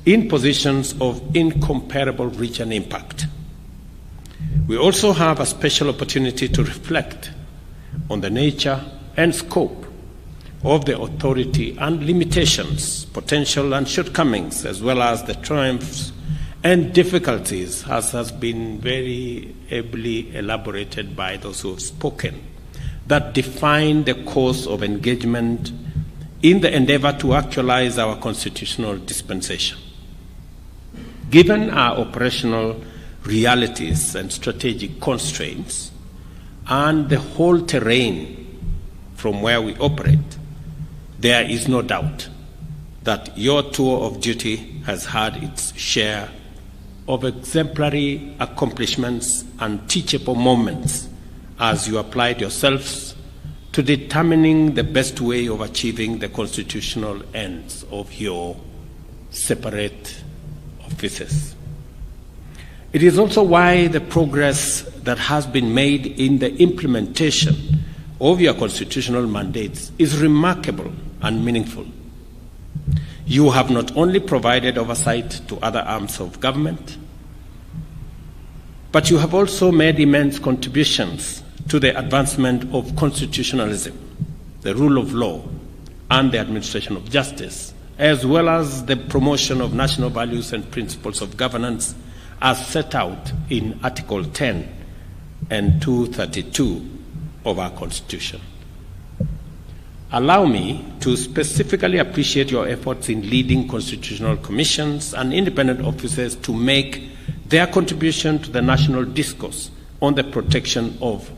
in positions of incomparable reach and impact. We also have a special opportunity to reflect on the nature and scope of the authority and limitations, potential and shortcomings, as well as the triumphs and difficulties, as has been very ably elaborated by those who have spoken, that define the course of engagement in the endeavor to actualize our constitutional dispensation. Given our operational realities and strategic constraints and the whole terrain from where we operate, there is no doubt that your tour of duty has had its share of exemplary accomplishments and teachable moments as you applied yourselves to determining the best way of achieving the constitutional ends of your separate offices. It is also why the progress that has been made in the implementation of your constitutional mandates is remarkable and meaningful. You have not only provided oversight to other arms of government, but you have also made immense contributions to the advancement of constitutionalism, the rule of law, and the administration of justice, as well as the promotion of national values and principles of governance as set out in Article 10 and 232 of our Constitution. Allow me to specifically appreciate your efforts in leading constitutional commissions and independent offices to make their contribution to the national discourse on the protection of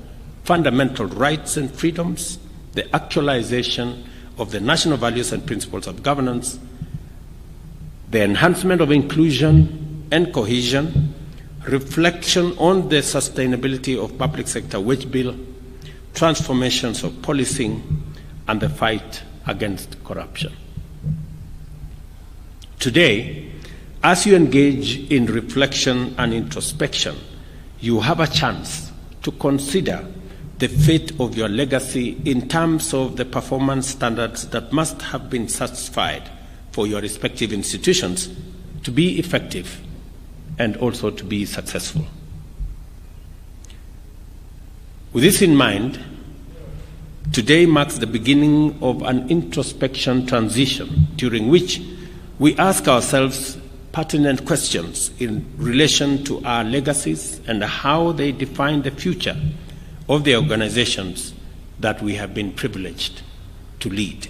fundamental rights and freedoms, the actualization of the national values and principles of governance, the enhancement of inclusion and cohesion, reflection on the sustainability of public sector wage bill, transformations of policing, and the fight against corruption. Today, as you engage in reflection and introspection, you have a chance to consider the fate of your legacy in terms of the performance standards that must have been satisfied for your respective institutions to be effective and also to be successful. With this in mind, today marks the beginning of an introspection transition during which we ask ourselves pertinent questions in relation to our legacies and how they define the future of the organizations that we have been privileged to lead.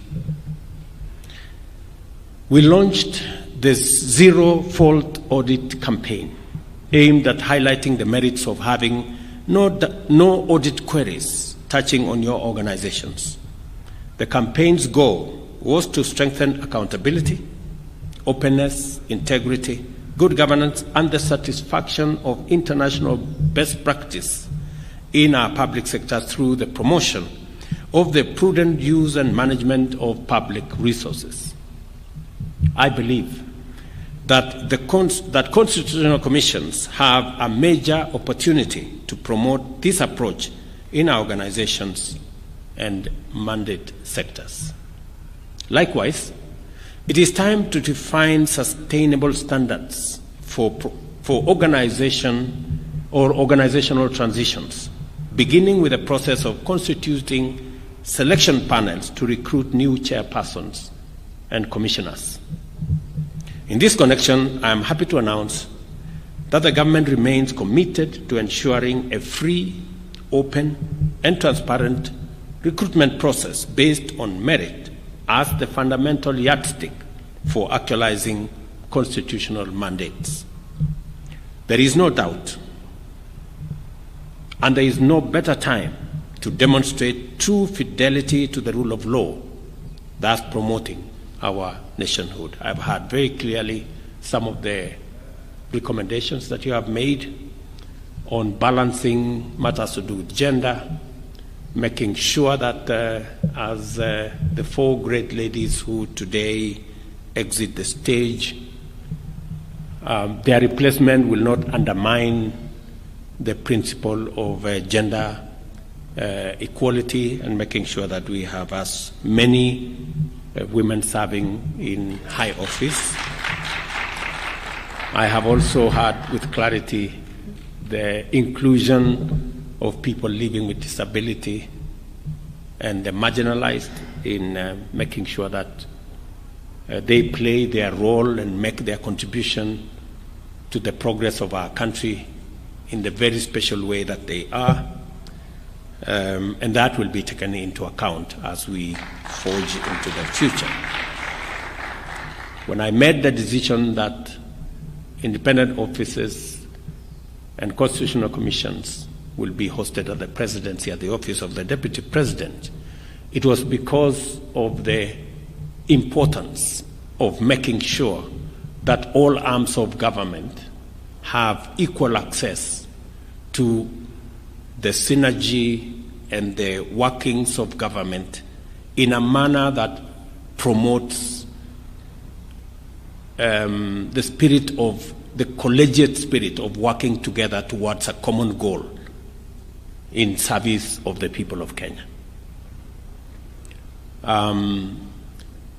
We launched the Zero Fault Audit campaign aimed at highlighting the merits of having no audit queries touching on your organizations. The campaign's goal was to strengthen accountability, openness, integrity, good governance, and the satisfaction of international best practice in our public sector through the promotion of the prudent use and management of public resources. I believe that that constitutional commissions have a major opportunity to promote this approach in our organizations and mandate sectors. Likewise, it is time to define sustainable standards for organization or organizational transitions, beginning with the process of constituting selection panels to recruit new chairpersons and commissioners. In this connection, I am happy to announce that the government remains committed to ensuring a free, open, and transparent recruitment process based on merit as the fundamental yardstick for actualizing constitutional mandates. There is no doubt, and there is no better time to demonstrate true fidelity to the rule of law, thus promoting our nationhood. I've heard very clearly some of the recommendations that you have made on balancing matters to do with gender, making sure that as the four great ladies who today exit the stage, their replacement will not undermine the principle of gender equality, and making sure that we have as many women serving in high office. I have also heard with clarity the inclusion of people living with disability and the marginalized in making sure that they play their role and make their contribution to the progress of our country in the very special way that they are. And that will be taken into account as we forge into the future. When I made the decision that independent offices and constitutional commissions will be hosted at the presidency, at the office of the deputy president, it was because of the importance of making sure that all arms of government have equal access to the synergy and the workings of government in a manner that promotes the spirit of the collegiate spirit of working together towards a common goal in service of the people of Kenya.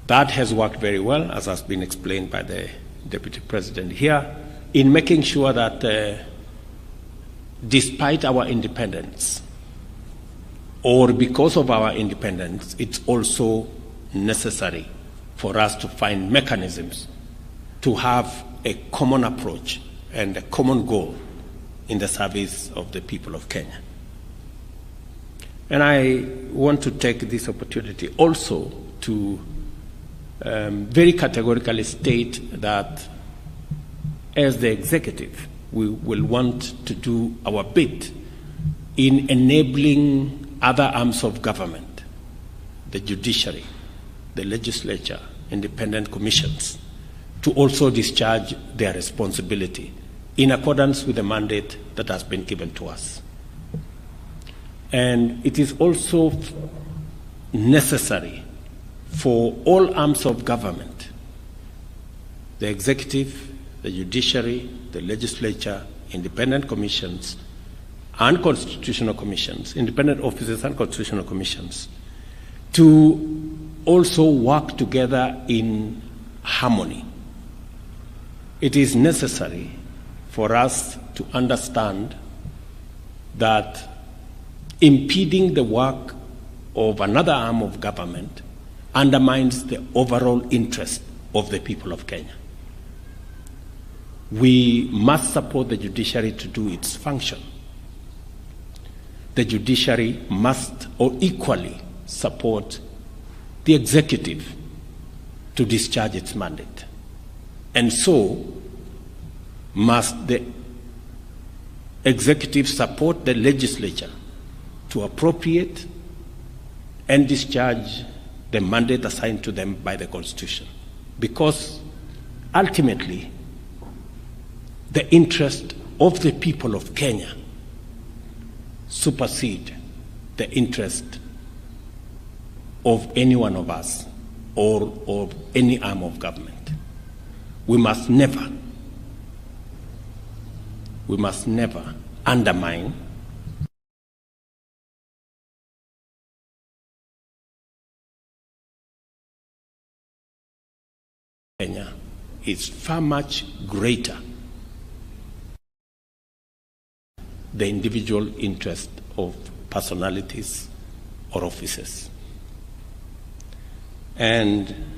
That has worked very well, as has been explained by the Deputy President here, in making sure that despite our independence, or because of our independence, it's also necessary for us to find mechanisms to have a common approach and a common goal in the service of the people of Kenya. And I want to take this opportunity also to very categorically state that as the executive, we will want to do our bit in enabling other arms of government, the judiciary, the legislature, independent commissions, to also discharge their responsibility in accordance with the mandate that has been given to us. And it is also necessary for all arms of government, the executive, the judiciary, the legislature, independent commissions, and constitutional commissions, independent offices and constitutional commissions, to also work together in harmony. It is necessary for us to understand that impeding the work of another arm of government undermines the overall interest of the people of Kenya. We must support the judiciary to do its function. The judiciary must, or equally, support the executive to discharge its mandate. And so must the executive support the legislature to appropriate and discharge the mandate assigned to them by the Constitution. Because ultimately, the interest of the people of Kenya supersede the interest of any one of us or of any arm of government. we must never undermine Kenya is far much greater the individual interest of personalities or offices. And